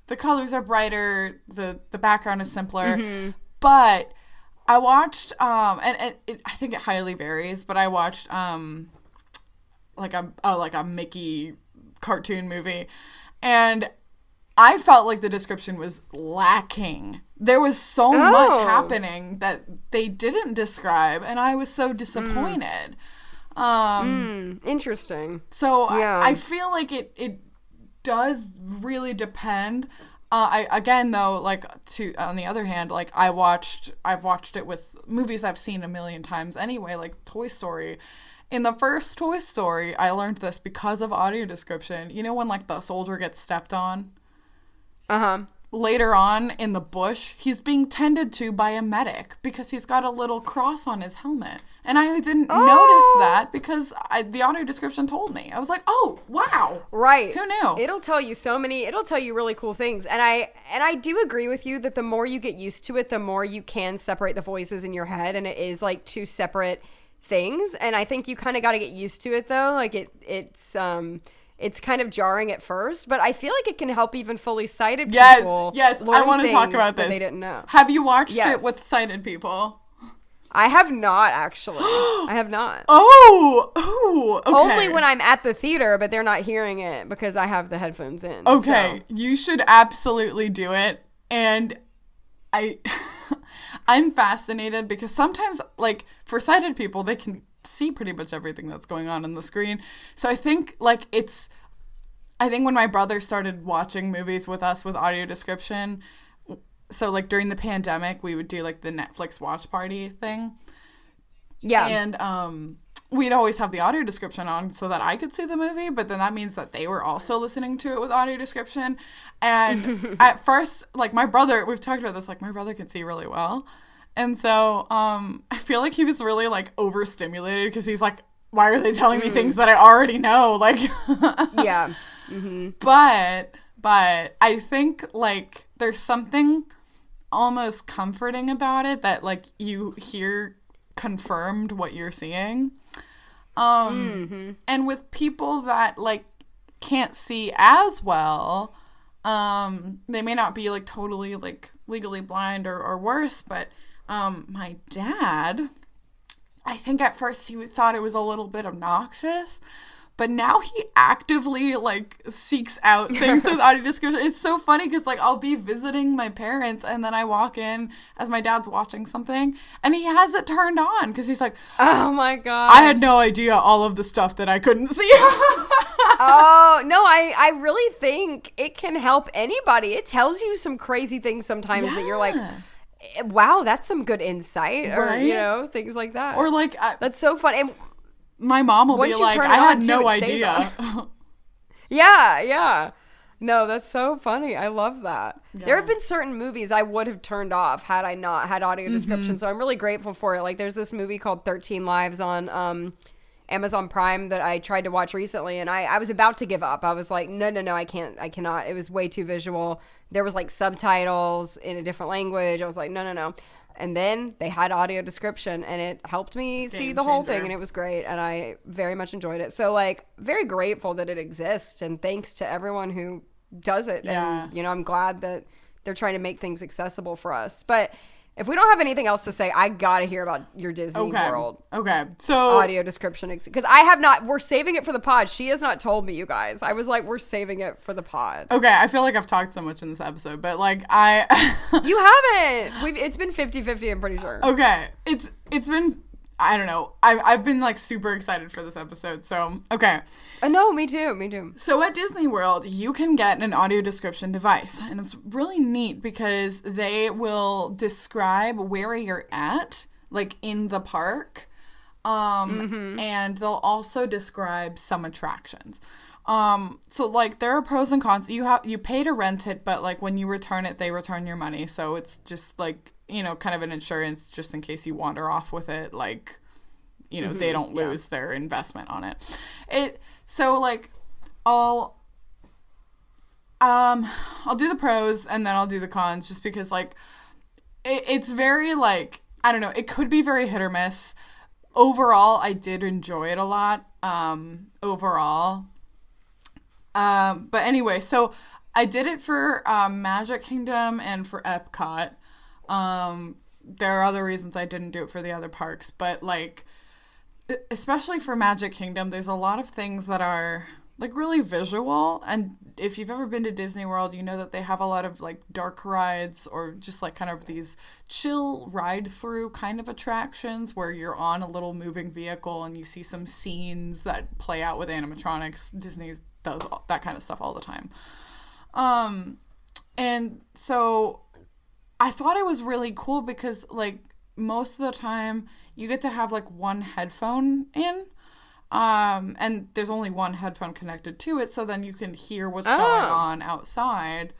the colors are brighter, the background is simpler. But I watched, I think it highly varies, but I watched, like a Mickey cartoon movie, and I felt like the description was lacking. There was so much happening that they didn't describe, and I was so disappointed. Interesting. So I feel like it does really depend. Again though, like on the other hand, like I've watched it with movies I've seen a million times anyway, like Toy Story. In the first Toy Story, I learned this because of audio description. You know when like the soldier gets stepped on? Uh-huh. Later on in the bush, he's being tended to by a medic because he's got a little cross on his helmet. And I didn't notice that because the audio description told me. I was like, oh, wow. Right. Who knew? It'll tell you really cool things. And I do agree with you that the more you get used to it, the more you can separate the voices in your head. And it is like two separate things. And I think you kind of got to get used to it though. Like it's kind of jarring at first, but I feel like it can help even fully sighted people. Yes, I want to talk about this. They didn't know. Have you watched it with sighted people? I have not, actually. I have not. Oh, okay. Only when I'm at the theater, but they're not hearing it because I have the headphones in. Okay, so. You should absolutely do it. And I'm fascinated because sometimes, like, for sighted people, they can see pretty much everything that's going on the screen. So I think when my brother started watching movies with us with audio description, so like during the pandemic we would do like the Netflix watch party thing. Yeah. And we'd always have the audio description on so that I could see the movie, but then that means that they were also listening to it with audio description. And at first, like we've talked about this, like my brother can see really well. And so I feel like he was really like overstimulated because he's like, why are they telling me things that I already know? Like, yeah. Mm-hmm. But I think like there's something almost comforting about it that like you hear confirmed what you're seeing. And with people that like can't see as well, they may not be like totally like legally blind or worse, but my dad, I think at first he thought it was a little bit obnoxious, but now he actively like seeks out things with audio description. It's so funny because like I'll be visiting my parents and then I walk in as my dad's watching something and he has it turned on because he's like, oh my God, I had no idea all of the stuff that I couldn't see. Oh, no, I really think it can help anybody. It tells you some crazy things sometimes that you're like, wow, that's some good insight, right? Or, you know, things like that. Or like, that's so fun. And my mom will be like, I had no idea. Yeah. No, that's so funny. I love that. Yeah. There have been certain movies I would have turned off had I not had audio description. So I'm really grateful for it. Like there's this movie called 13 Lives on Amazon Prime that I tried to watch recently, and I was about to give up. I was like, no, I cannot. It was way too visual. There was like subtitles in a different language. I was like, no. And then they had audio description, and it helped me see the whole thing, and it was great, and I very much enjoyed it. So, like, very grateful that it exists, and thanks to everyone who does it. Yeah. And, you know, I'm glad that they're trying to make things accessible for us. But if we don't have anything else to say, I gotta hear about your Disney World. Okay, so audio description, because I have not. We're saving it for the pod. She has not told me, you guys. I was like, we're saving it for the pod. Okay, I feel like I've talked so much in this episode, but like you haven't. It's been 50-50. I'm pretty sure. Okay, it's been. I don't know. I've been like super excited for this episode. So okay. No, me too. So at Disney World, you can get an audio description device, and it's really neat because they will describe where you're at, like in the park, and they'll also describe some attractions. So like there are pros and cons. You pay to rent it, but like when you return it, they return your money. So it's just like, you know, kind of an insurance just in case you wander off with it, like, you know, they don't lose their investment on it. So like I'll do the pros and then I'll do the cons just because like it's very like, I don't know, it could be very hit or miss. Overall, I did enjoy it a lot. Overall. But anyway, so I did it for Magic Kingdom and for Epcot. There are other reasons I didn't do it for the other parks, but like especially for Magic Kingdom, there's a lot of things that are like really visual, and if you've ever been to Disney World, you know that they have a lot of like dark rides or just like kind of these chill ride through kind of attractions where you're on a little moving vehicle and you see some scenes that play out with animatronics. Disney does that kind of stuff all the time. And so I thought it was really cool because like most of the time you get to have like one headphone in. And there's only one headphone connected to it, so then you can hear what's going on outside.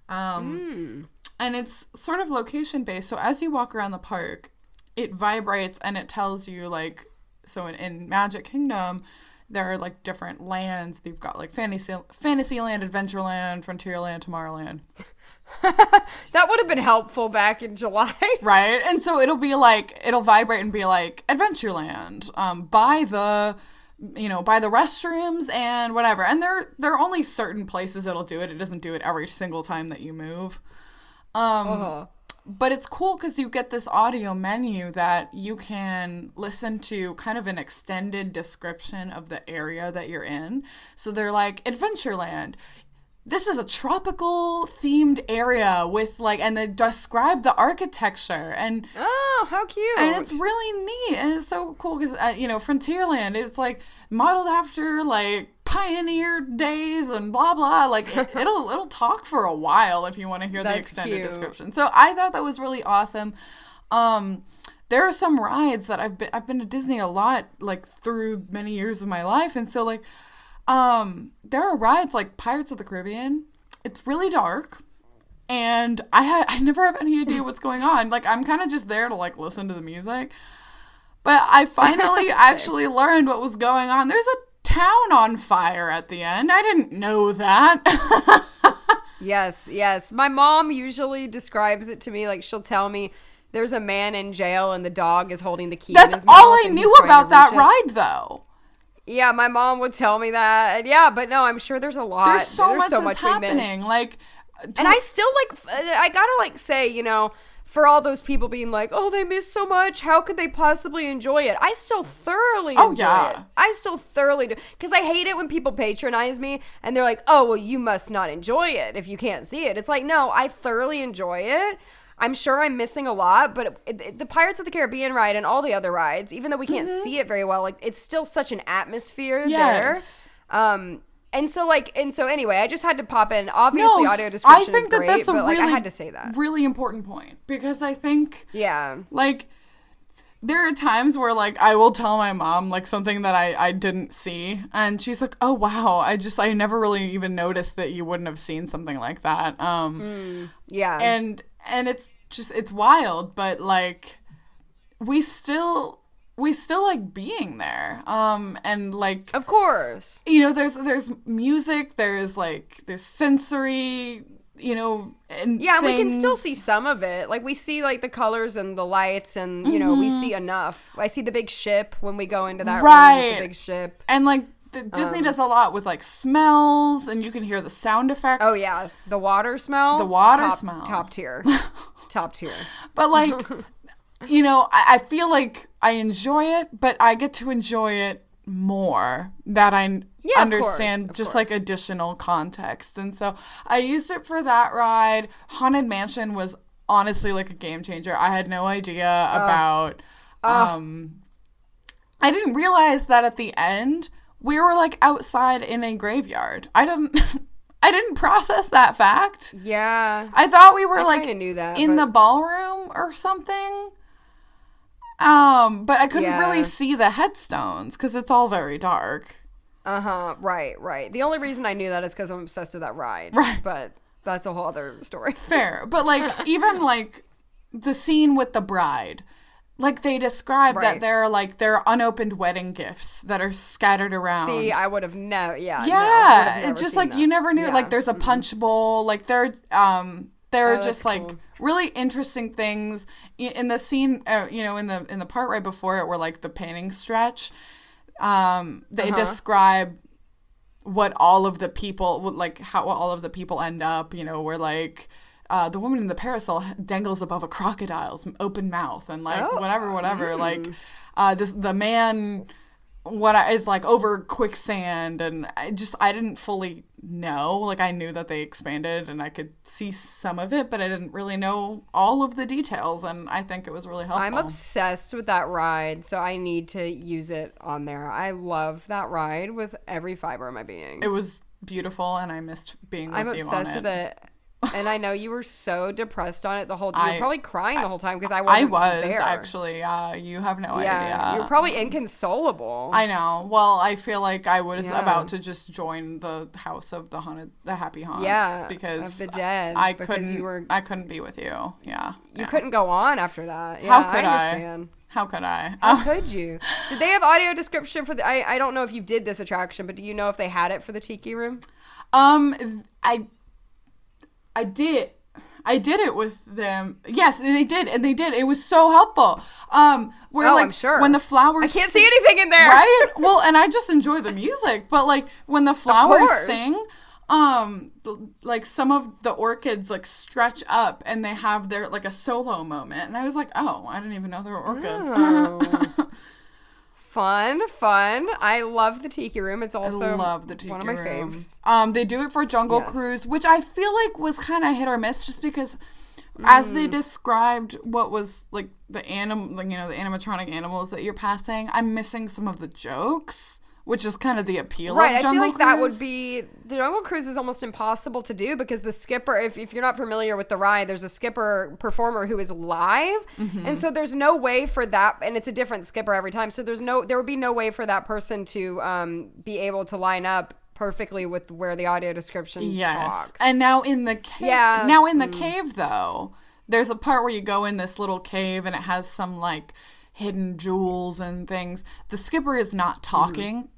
And it's sort of location based. So as you walk around the park, it vibrates and it tells you, like, so in Magic Kingdom, there are, like, different lands. You've got, like, Fantasyland, Adventureland, Frontierland, Tomorrowland. That would have been helpful back in July. Right? And so it'll be like, it'll vibrate and be like, Adventureland, by the restrooms and whatever. And there are only certain places it'll do it. It doesn't do it every single time that you move. But it's cool because you get this audio menu that you can listen to kind of an extended description of the area that you're in. So they're like, Adventureland. This is a tropical themed area with, like, and they describe the architecture and how cute. And it's really neat and it's so cool because Frontierland, it's like modeled after like pioneer days and blah blah. Like it'll talk for a while if you want to hear the extended description. So I thought that was really awesome. There are some rides that I've been to Disney a lot, like through many years of my life, and so like. There are rides like Pirates of the Caribbean. It's really dark, and I never have any idea what's going on. Like, I'm kind of just there to, like, listen to the music. But I finally actually learned what was going on. There's a town on fire at the end. I didn't know that. Yes. My mom usually describes it to me, like, she'll tell me there's a man in jail and the dog is holding the key in his mouth. That's all I knew about that ride, though. Yeah, my mom would tell me that. And yeah, but no, I'm sure there's a lot. There's so much that's happening. Like, and I still, like, I gotta, like, say, for all those people being like, oh, they miss so much, how could they possibly enjoy it? I still thoroughly enjoy it. I still thoroughly do. Because I hate it when people patronize me and they're like, oh, well, you must not enjoy it if you can't see it. It's like, no, I thoroughly enjoy it. I'm sure I'm missing a lot, but the Pirates of the Caribbean ride and all the other rides, even though we can't see it very well, like, it's still such an atmosphere there. And so anyway, I just had to pop in. Obviously, audio description is great, that's but I had to say that. Really important point, because I think, yeah, like, there are times where, like, I will tell my mom, like, something that I didn't see, and she's like, oh, wow, I never really even noticed that you wouldn't have seen something like that. Yeah. And it's wild, but, like, we still like being there. And, like, of course, there's music, there's sensory, and yeah, we can still see some of it. Like, we see, like, the colors and the lights, and we see enough. I see the big ship when we go into that room with the big ship, and, like, Disney does a lot with, like, smells, and you can hear the sound effects. Oh, yeah. The water smell. Top tier. Top tier. But, like, I feel like I enjoy it, but I get to enjoy it more that I understand just, like, additional context. And so I used it for that ride. Haunted Mansion was honestly, like, a game changer. I had no idea about... I didn't realize that at the end... we were, like, outside in a graveyard. I didn't process that fact. Yeah. I thought we were, like, knew that, in the ballroom or something. But I couldn't really see the headstones because it's all very dark. Right. The only reason I knew that is because I'm obsessed with that ride. Right. But that's a whole other story. Fair. But, like, even, like, the scene with the bride... like, they describe that there are unopened wedding gifts that are scattered around. See, I would have never, it's just, like, you never knew. Yeah. Like, there's a punch bowl. Like, there are just, like, really interesting things. In the scene, in the part right before it where, like, the painting stretch, they describe what all of the people, like, how all of the people end up, where, like... the woman in the parasol dangles above a crocodile's open mouth and, like, whatever. Like, the man is, like, over quicksand, and I didn't fully know. Like, I knew that they expanded and I could see some of it, but I didn't really know all of the details, and I think it was really helpful. I'm obsessed with that ride, so I need to use it on there. I love that ride with every fiber of my being. It was beautiful, and I missed being with you on it. I'm obsessed with it. And I know you were so depressed on it the whole time. You were probably crying the whole time because I I wasn't was there. actually. You have no idea. You were probably inconsolable. I know. Well, I feel like I was Yeah. about to just join the house of the happy haunts. Yeah, because of the dead, I because couldn't. you were- I couldn't be with you. Yeah. You couldn't go on after that. Yeah, How could I I? understand. How could I? How could you? Did they have audio description for the? I don't know if you did this attraction, but do you know if they had it for the Tiki Room? I did. I did it with them. Yes, they did, and they did. It was so helpful. Where like I'm sure. when the flowers, I can't see anything in there. right? Well, and I just enjoy the music, but like when the flowers course. sing, like some of the orchids like stretch up and they have their like a solo moment, and I was like, oh, I didn't even know there were orchids. Oh. Fun. I love the Tiki Room. It's also I love the Tiki one of my Room. faves. They do it for Jungle Yes. Cruise, which I feel like was kind of hit or miss, just because as they described what was like the the animatronic animals that you're passing, I'm missing some of the jokes, which is kind of the appeal Right, of I Jungle feel like Cruise. that would be the Jungle Cruise is almost impossible to do because the skipper, if you're not familiar with the ride, there's a skipper performer who is live, and so there's no way for that, and it's a different skipper every time. So there would be no way for that person to be able to line up perfectly with where the audio description Yes. talks. And now in the cave, Yeah. cave though, there's a part where you go in this little cave and it has some like hidden jewels and things. The skipper is not talking.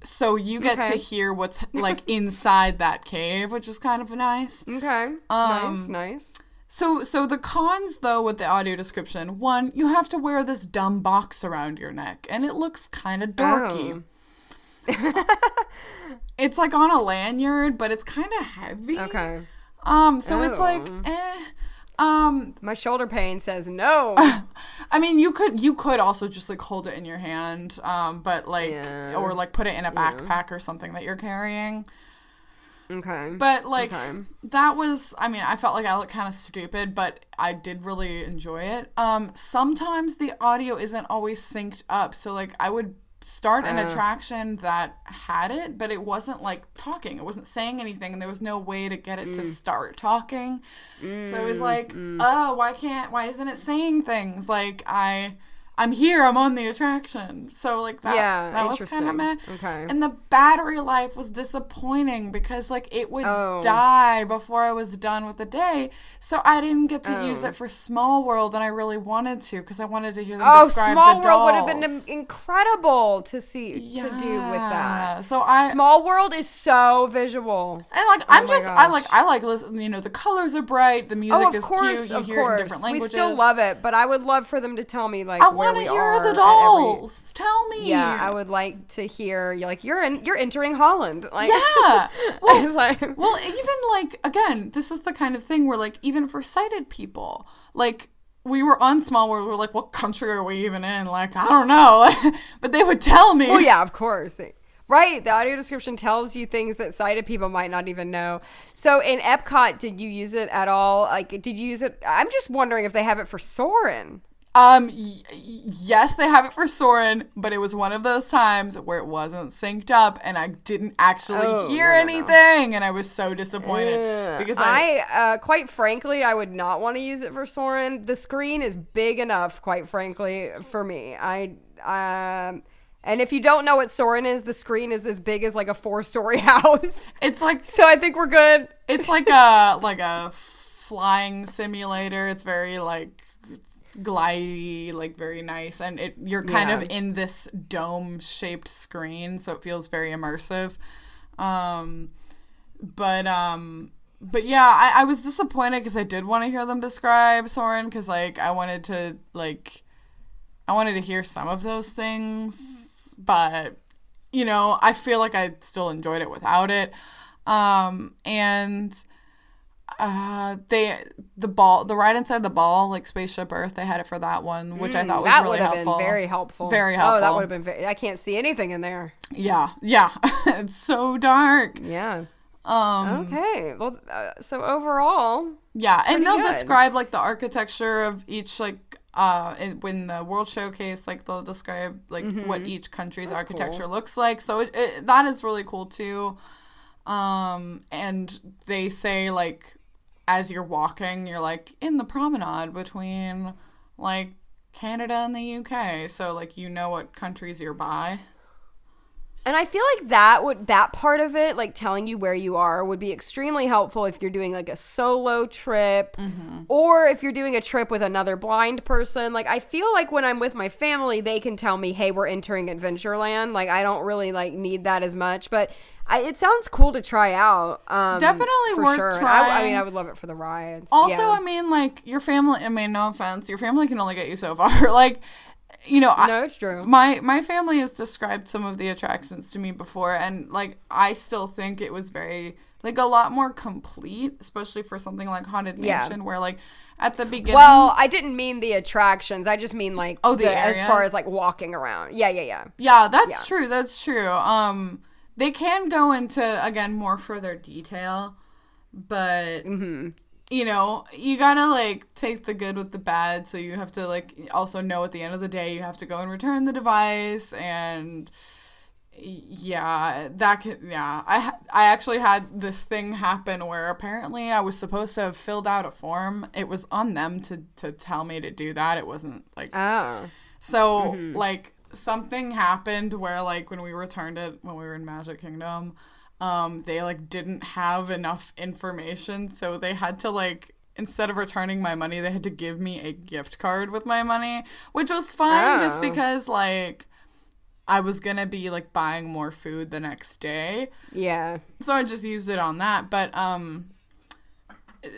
So you get to Okay. hear what's like inside that cave, which is kind of nice. Okay, nice. So the cons though with the audio description, one, you have to wear this dumb box around your neck and it looks kind of dorky. It's like on a lanyard, but it's kind of heavy. Okay. So it's like, My shoulder pain says no. I mean, you could also just like hold it in your hand, but like, Yeah. or like put it in a backpack or something that you're carrying. Okay. But like, Okay. that was, I mean, I felt like I looked kind of stupid, but I did really enjoy it. Sometimes the audio isn't always synced up. So like I would start an attraction that had it, but it wasn't like talking. It wasn't saying anything, and there was no way to get it to start talking. So it was like, oh, why isn't it saying things? Like I'm here, I'm on the attraction. So like that was kind of meh. Okay. And the battery life was disappointing because like it would Oh. die before I was done with the day. So I didn't get to use it for Small World, and I really wanted to because I wanted to hear them describe Small the World dolls. would have been incredible to see to do with that. So I Small World is so visual. and like I'm my just gosh. I like listen. You know, the colors are bright, the music Of is course, cute. You of hear it in course. different We languages. still love it, but I would love for them to tell me like I where want we to hear are the at dolls. Tell me. Yeah, I would like to hear you're entering Holland. Like Yeah. it's like Well, even like again, this is the kind of thing where like even for sighted people, like we were on Small World, we're like, what country are we even in? Like, I don't know. But they would tell me. well, yeah, of course. Right, the audio description tells you things that sighted people might not even know. So in Epcot, did you use it at all? Like, did you use it? I'm just wondering if they have it for Soarin'. Yes, they have it for Soarin', but it was one of those times where it wasn't synced up and I didn't actually hear anything, and I was so disappointed because I quite frankly, I would not want to use it for Soarin'. The screen is big enough, quite frankly, for me. And if you don't know what Soarin' is, the screen is as big as like a 4-story house. it's like So I think we're good. it's like a flying simulator. It's very like it's glidey, like very nice, and you're kind of in this dome shaped screen, so it feels very immersive. But yeah, I was disappointed because I did want to hear them describe Soarin' because like I wanted to hear some of those things, but you know, I feel like I still enjoyed it without it. The ride inside the ball, like Spaceship Earth, they had it for that one, which I thought was really helpful. Been very helpful. Very helpful. Oh, that would have been. I can't see anything in there. Yeah, it's so dark. Yeah. Okay. Well, so overall, Yeah, and they'll good. describe like the architecture of each like when the World Showcase, like they'll describe like what each country's architecture looks like. So that is really cool too. And they say like as you're walking, you're like in the promenade between like Canada and the UK. So like you know what countries you're by. And I feel like that part of it, like telling you where you are, would be extremely helpful if you're doing like a solo trip or if you're doing a trip with another blind person. Like I feel like when I'm with my family, they can tell me, hey, we're entering Adventureland. Like I don't really like need that as much, but it sounds cool to try out. Definitely for worth sure. trying. I mean, I would love it for the rides. Also, yeah. I mean, like your family, I mean, no offense, your family can only get you so far. Like, you know, no, it's true. My family has described some of the attractions to me before, and like I still think it was very like a lot more complete, especially for something like Haunted Mansion, where like at the beginning. Well, I didn't mean the attractions. I just mean like areas? As far as like walking around. Yeah. Yeah, that's true. That's true. They can go into again more further detail, but. You know, you gotta, like, take the good with the bad, so you have to, like, also know at the end of the day you have to go and return the device, and, yeah, I actually had this thing happen where apparently I was supposed to have filled out a form. It was on them to tell me to do that. It wasn't, like... Oh. So, like, something happened where, like, when we returned it, when we were in Magic Kingdom... they, like, didn't have enough information, so they had to, like, instead of returning my money, they had to give me a gift card with my money, which was fine just because, like, I was gonna be, like, buying more food the next day. Yeah. So I just used it on that, but,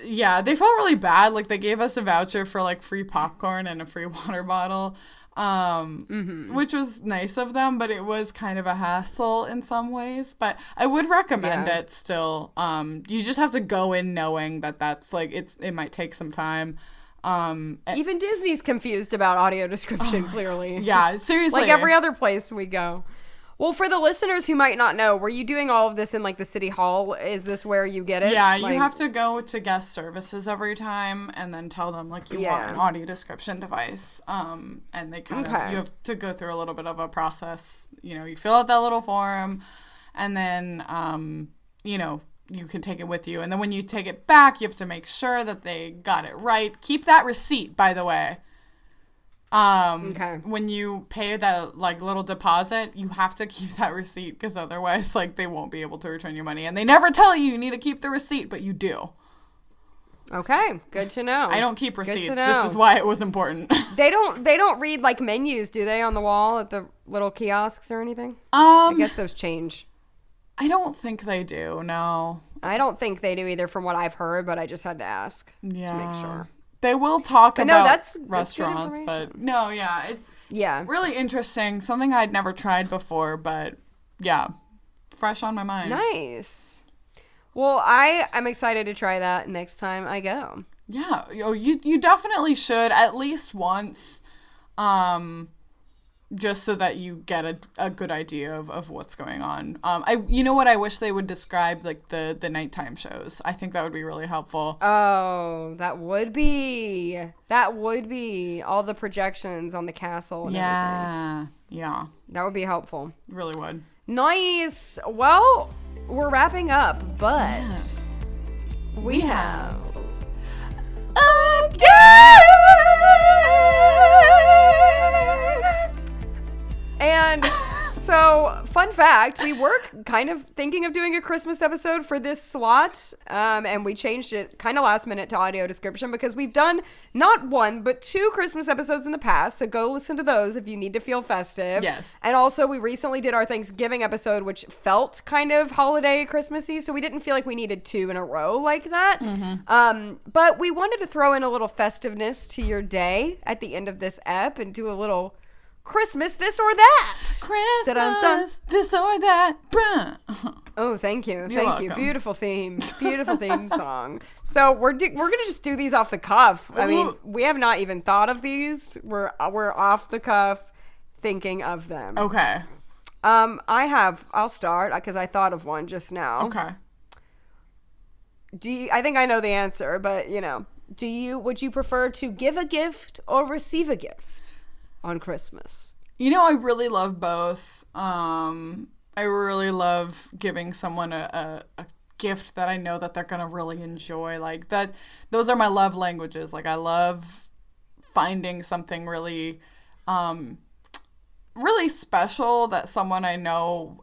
yeah, they felt really bad. Like, they gave us a voucher for, like, free popcorn and a free water bottle. Which was nice of them, but it was kind of a hassle in some ways, but I would recommend it still. You just have to go in knowing that that's like, it might take some time. Even Disney's confused about audio description, clearly. Yeah, seriously. Like every other place we go. Well, for the listeners who might not know, were you doing all of this in, like, the city hall? Is this where you get it? Yeah, like, you have to go to guest services every time and then tell them, like, you want an audio description device. And they kind of, you have to go through a little bit of a process. You know, you fill out that little form and then, you know, you can take it with you. And then when you take it back, you have to make sure that they got it right. Keep that receipt, by the way. When you pay that, like, little deposit, you have to keep that receipt because otherwise, like, they won't be able to return your money. And they never tell you need to keep the receipt, but you do. Okay, good to know. I don't keep receipts. This is why it was important. They don't read, like, menus, do they, on the wall at the little kiosks or anything? I guess those change. I don't think they do, no. I don't think they do either from what I've heard, but I just had to ask to make sure. They will talk about that's restaurants, but no, yeah. Really interesting. Something I'd never tried before, but yeah, fresh on my mind. Nice. Well, I'm excited to try that next time I go. Yeah, you definitely should at least once, just so that you get a good idea of what's going on. You know what, I wish they would describe, like, the nighttime shows. I think that would be really helpful. Oh, that would be all the projections on the castle and everything. Yeah. That would be helpful. Really would. Nice. Well, we're wrapping up, but we have a And so, fun fact, we were kind of thinking of doing a Christmas episode for this slot, and we changed it kind of last minute to audio description because we've done not one, but 2 Christmas episodes in the past, so go listen to those if you need to feel festive. Yes. And also, we recently did our Thanksgiving episode, which felt kind of holiday Christmassy, so we didn't feel like we needed 2 in a row like that. But we wanted to throw in a little festiveness to your day at the end of this ep and do a little Christmas this or that. Christmas Da-dun-dun. this or that. Oh, thank you. You're Thank you. welcome. Beautiful theme. Beautiful theme song. So we're going to just do these off the cuff. I mean, we have not even thought of these. We're off the cuff thinking of them. Okay. I'll start because I thought of one just now. Okay. I think I know the answer, but would you prefer to give a gift or receive a gift on Christmas? You know, I really love both. I really love giving someone a gift that I know that they're gonna really enjoy. Like that, those are my love languages. Like I love finding something really, really special that someone I know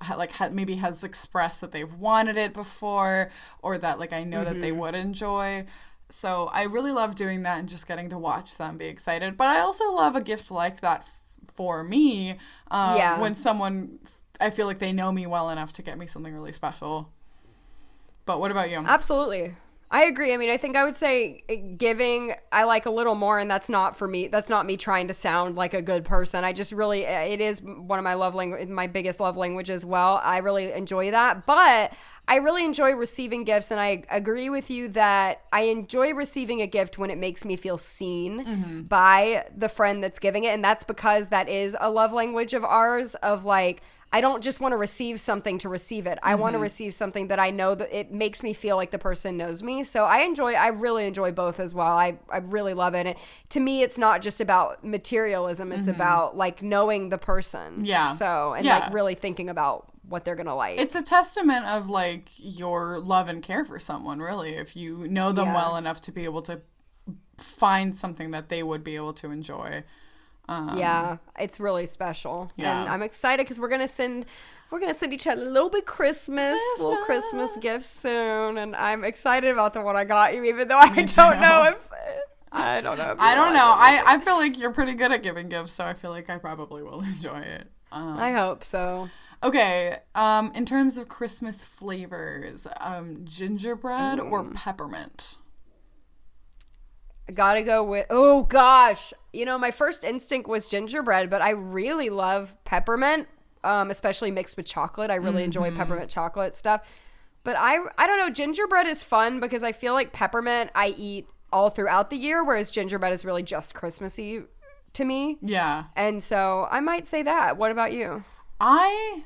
maybe has expressed that they've wanted it before, or that like I know that they would enjoy. So I really love doing that and just getting to watch them be excited. But I also love a gift like that for me, when someone, I feel like they know me well enough to get me something really special. But what about you? Absolutely. I agree. I mean, I think I would say giving, I like a little more, and that's not for me. That's not me trying to sound like a good person. I just really, it is one of my biggest love languages. Well, I really enjoy that, but I really enjoy receiving gifts, and I agree with you that I enjoy receiving a gift when it makes me feel seen by the friend that's giving it, and that's because that is a love language of ours, of like, I don't just want to receive something to receive it. I want to receive something that I know that it makes me feel like the person knows me. So I really enjoy both as well. I really love it. And to me, it's not just about materialism. It's about like knowing the person. Yeah. So, and like really thinking about what they're going to like. It's a testament of like your love and care for someone, really, if you know them well enough to be able to find something that they would be able to enjoy. Yeah, it's really special. Yeah. And I'm excited because we're gonna send each other a little bit little Christmas gifts soon, and I'm excited about the one I got you, even though I don't know if I feel like you're pretty good at giving gifts, so I feel like I probably will enjoy it. I hope so. Okay, in terms of Christmas flavors, gingerbread or peppermint? I gotta go with, oh gosh, my first instinct was gingerbread, but I really love peppermint, especially mixed with chocolate. I really enjoy peppermint chocolate stuff. But I don't know, gingerbread is fun because I feel like peppermint I eat all throughout the year, whereas gingerbread is really just Christmassy to me. Yeah. And so I might say that. What about you? I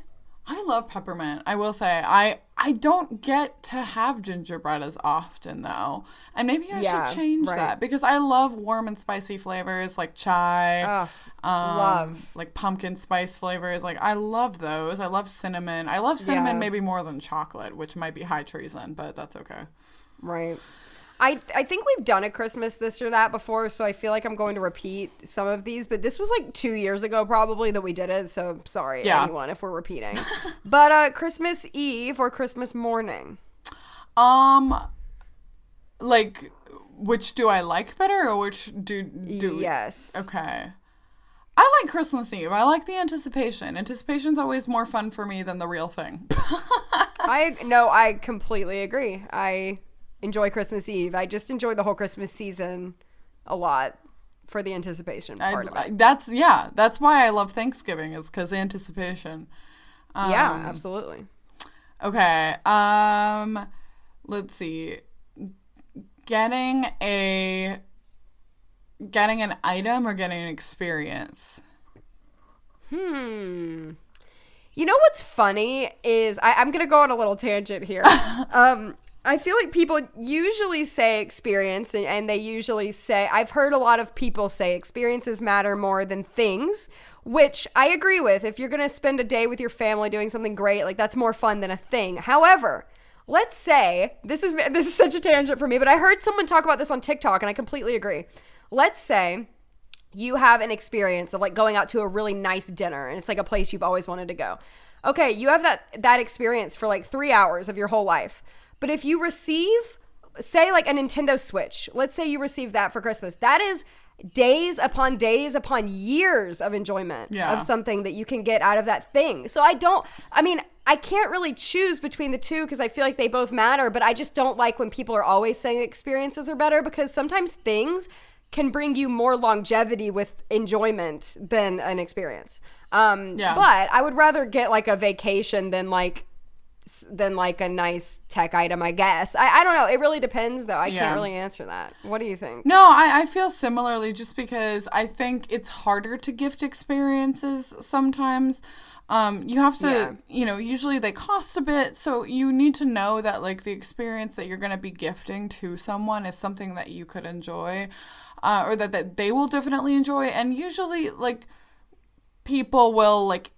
love peppermint. I will say I don't get to have gingerbread as often though. And maybe I should change that because I love warm and spicy flavors like chai. Love. Like pumpkin spice flavors. Like I love those. I love cinnamon. I love cinnamon maybe more than chocolate, which might be high treason, but that's okay. Right. I think we've done a Christmas this or that before, so I feel like I'm going to repeat some of these, but this was like 2 years ago probably that we did it, so sorry anyone if we're repeating. But Christmas Eve or Christmas morning? Like, which do I like better or which do Yes. Okay. I like Christmas Eve. I like the anticipation. Anticipation's always more fun for me than the real thing. I completely agree. I enjoy Christmas Eve. I just enjoy the whole Christmas season a lot for the anticipation part of it. That's why I love Thanksgiving, is because anticipation. Yeah, absolutely. Okay. Let's see. Getting an item or getting an experience? You know what's funny is I'm going to go on a little tangent here. I feel like people usually say experience, and they usually say, I've heard a lot of people say experiences matter more than things, which I agree with. If you're going to spend a day with your family doing something great, like that's more fun than a thing. However, let's say, this is such a tangent for me, but I heard someone talk about this on TikTok and I completely agree. Let's say you have an experience of like going out to a really nice dinner and it's like a place you've always wanted to go. Okay, you have that experience for like 3 hours of your whole life. But if you receive, say like a Nintendo Switch, let's say you receive that for Christmas, that is days upon years of enjoyment of something that you can get out of that thing. So I can't really choose between the two because I feel like they both matter, but I just don't like when people are always saying experiences are better because sometimes things can bring you more longevity with enjoyment than an experience. But I would rather get like a vacation than like a nice tech item, I guess. I don't know. It really depends, though. I can't really answer that. What do you think? No, I feel similarly just because I think it's harder to gift experiences sometimes. You have to, usually they cost a bit. So you need to know that like the experience that you're going to be gifting to someone is something that you could enjoy or that they will definitely enjoy. And usually like people will like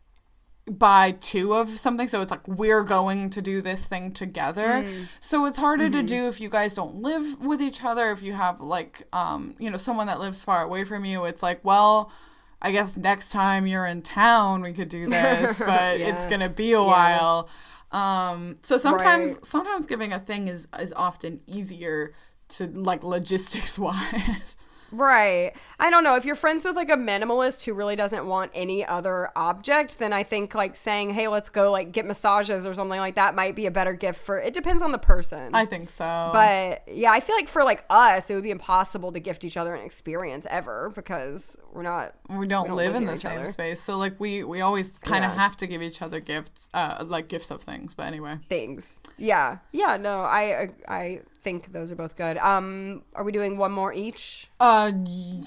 buy two of something, so it's like we're going to do this thing together. So it's harder to do if you guys don't live with each other. If you have like someone that lives far away from you, it's like, well, I guess next time you're in town we could do this, but it's gonna be a while. So sometimes giving a thing is often easier to like logistics wise. Right. I don't know. If you're friends with like a minimalist who really doesn't want any other object, then I think like saying, hey, let's go like get massages or something like that might be a better gift for, it depends on the person. I think so. But yeah, I feel like for like us, it would be impossible to gift each other an experience ever because we don't live in the same space. So like we always kind of have to give each other gifts, like gifts of things. But anyway. Things. Yeah. Yeah. No, I think those are both good. Are we doing one more each?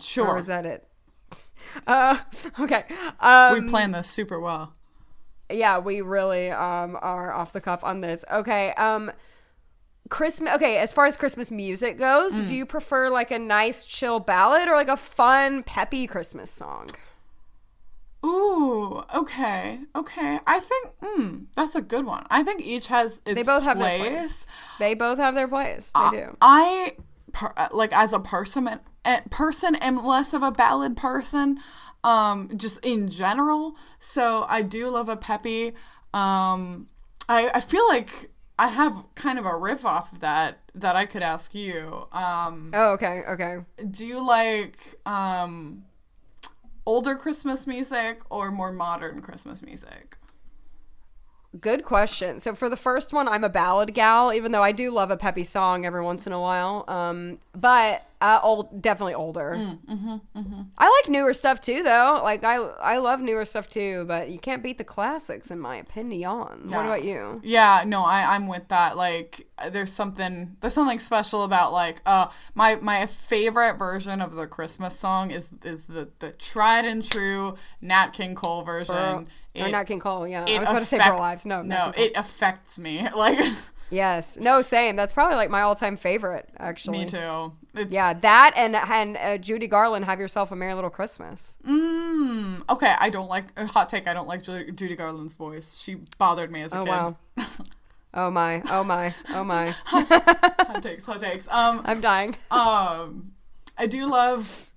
Sure. Or is that it? Okay. We planned this super well. Yeah, we really are off the cuff on this. Okay. Christmas. Okay, as far as Christmas music goes, do you prefer like a nice chill ballad or like a fun peppy Christmas song? Ooh, okay. I think that's a good one. I think each has its They both have place. their place. They both have their place. They do. Like as a person am less of a ballad person, just in general. So I do love a peppy. I feel like I have kind of a riff off of that I could ask you. Okay. Do you like older Christmas music or more modern Christmas music? Good question. So for the first one, I'm a ballad gal, even though I do love a peppy song every once in a while. But definitely older. I like newer stuff too, though. Like I love newer stuff too, but you can't beat the classics, in my opinion. Yeah. What about you? Yeah, no, I'm with that. Like, there's something special about like my favorite version of the Christmas song is the tried and true Nat King Cole version. Or Nat King Cole, yeah. I was about to say Burl Ives. No, it affects me. Like, yes, no, same. That's probably like my all-time favorite, actually. Me too. Yeah, that and Judy Garland, Have Yourself a Merry Little Christmas. Okay, I don't like hot take. I don't like Judy Garland's voice. She bothered me as a kid. Wow. Oh my. Hot takes. I'm dying. I do love.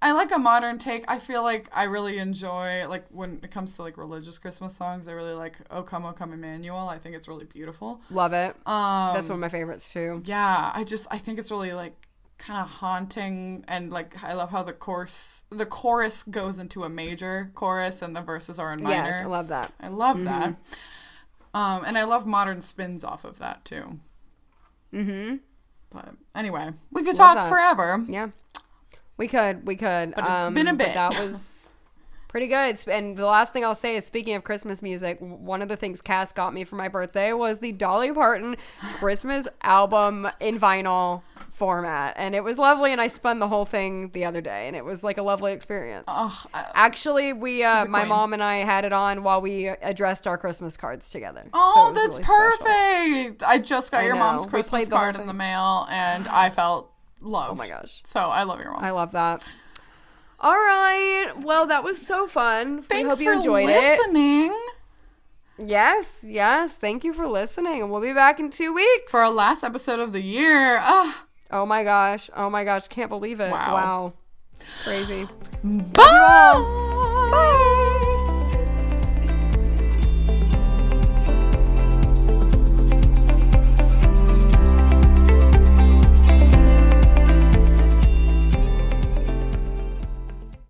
I like a modern take. I feel like I really enjoy, like, when it comes to, like, religious Christmas songs, I really like O Come, Emmanuel. I think it's really beautiful. Love it. That's one of my favorites, too. Yeah, I think it's really, like, kind of haunting, and, like, I love how the chorus goes into a major chorus, and the verses are in minor. Yes, I love that. I love that. And I love modern spins off of that, too. But, anyway, we could talk forever. Yeah. We could. But it's been a bit. That was pretty good. And the last thing I'll say is, speaking of Christmas music, one of the things Cass got me for my birthday was the Dolly Parton Christmas album in vinyl format. And it was lovely, and I spun the whole thing the other day, and it was like a lovely experience. Actually, my mom and I had it on while we addressed our Christmas cards together. Oh, so that's really perfect. I just got your mom's Christmas card in the mail, and I felt loved. Oh my gosh. So I love your mom. I love that. All right. Well, that was so fun. Thanks we hope you enjoyed listening. Yes. Thank you for listening. And we'll be back in 2 weeks. For our last episode of the year. Oh my gosh. Can't believe it. Wow. Crazy. Bye. Bye.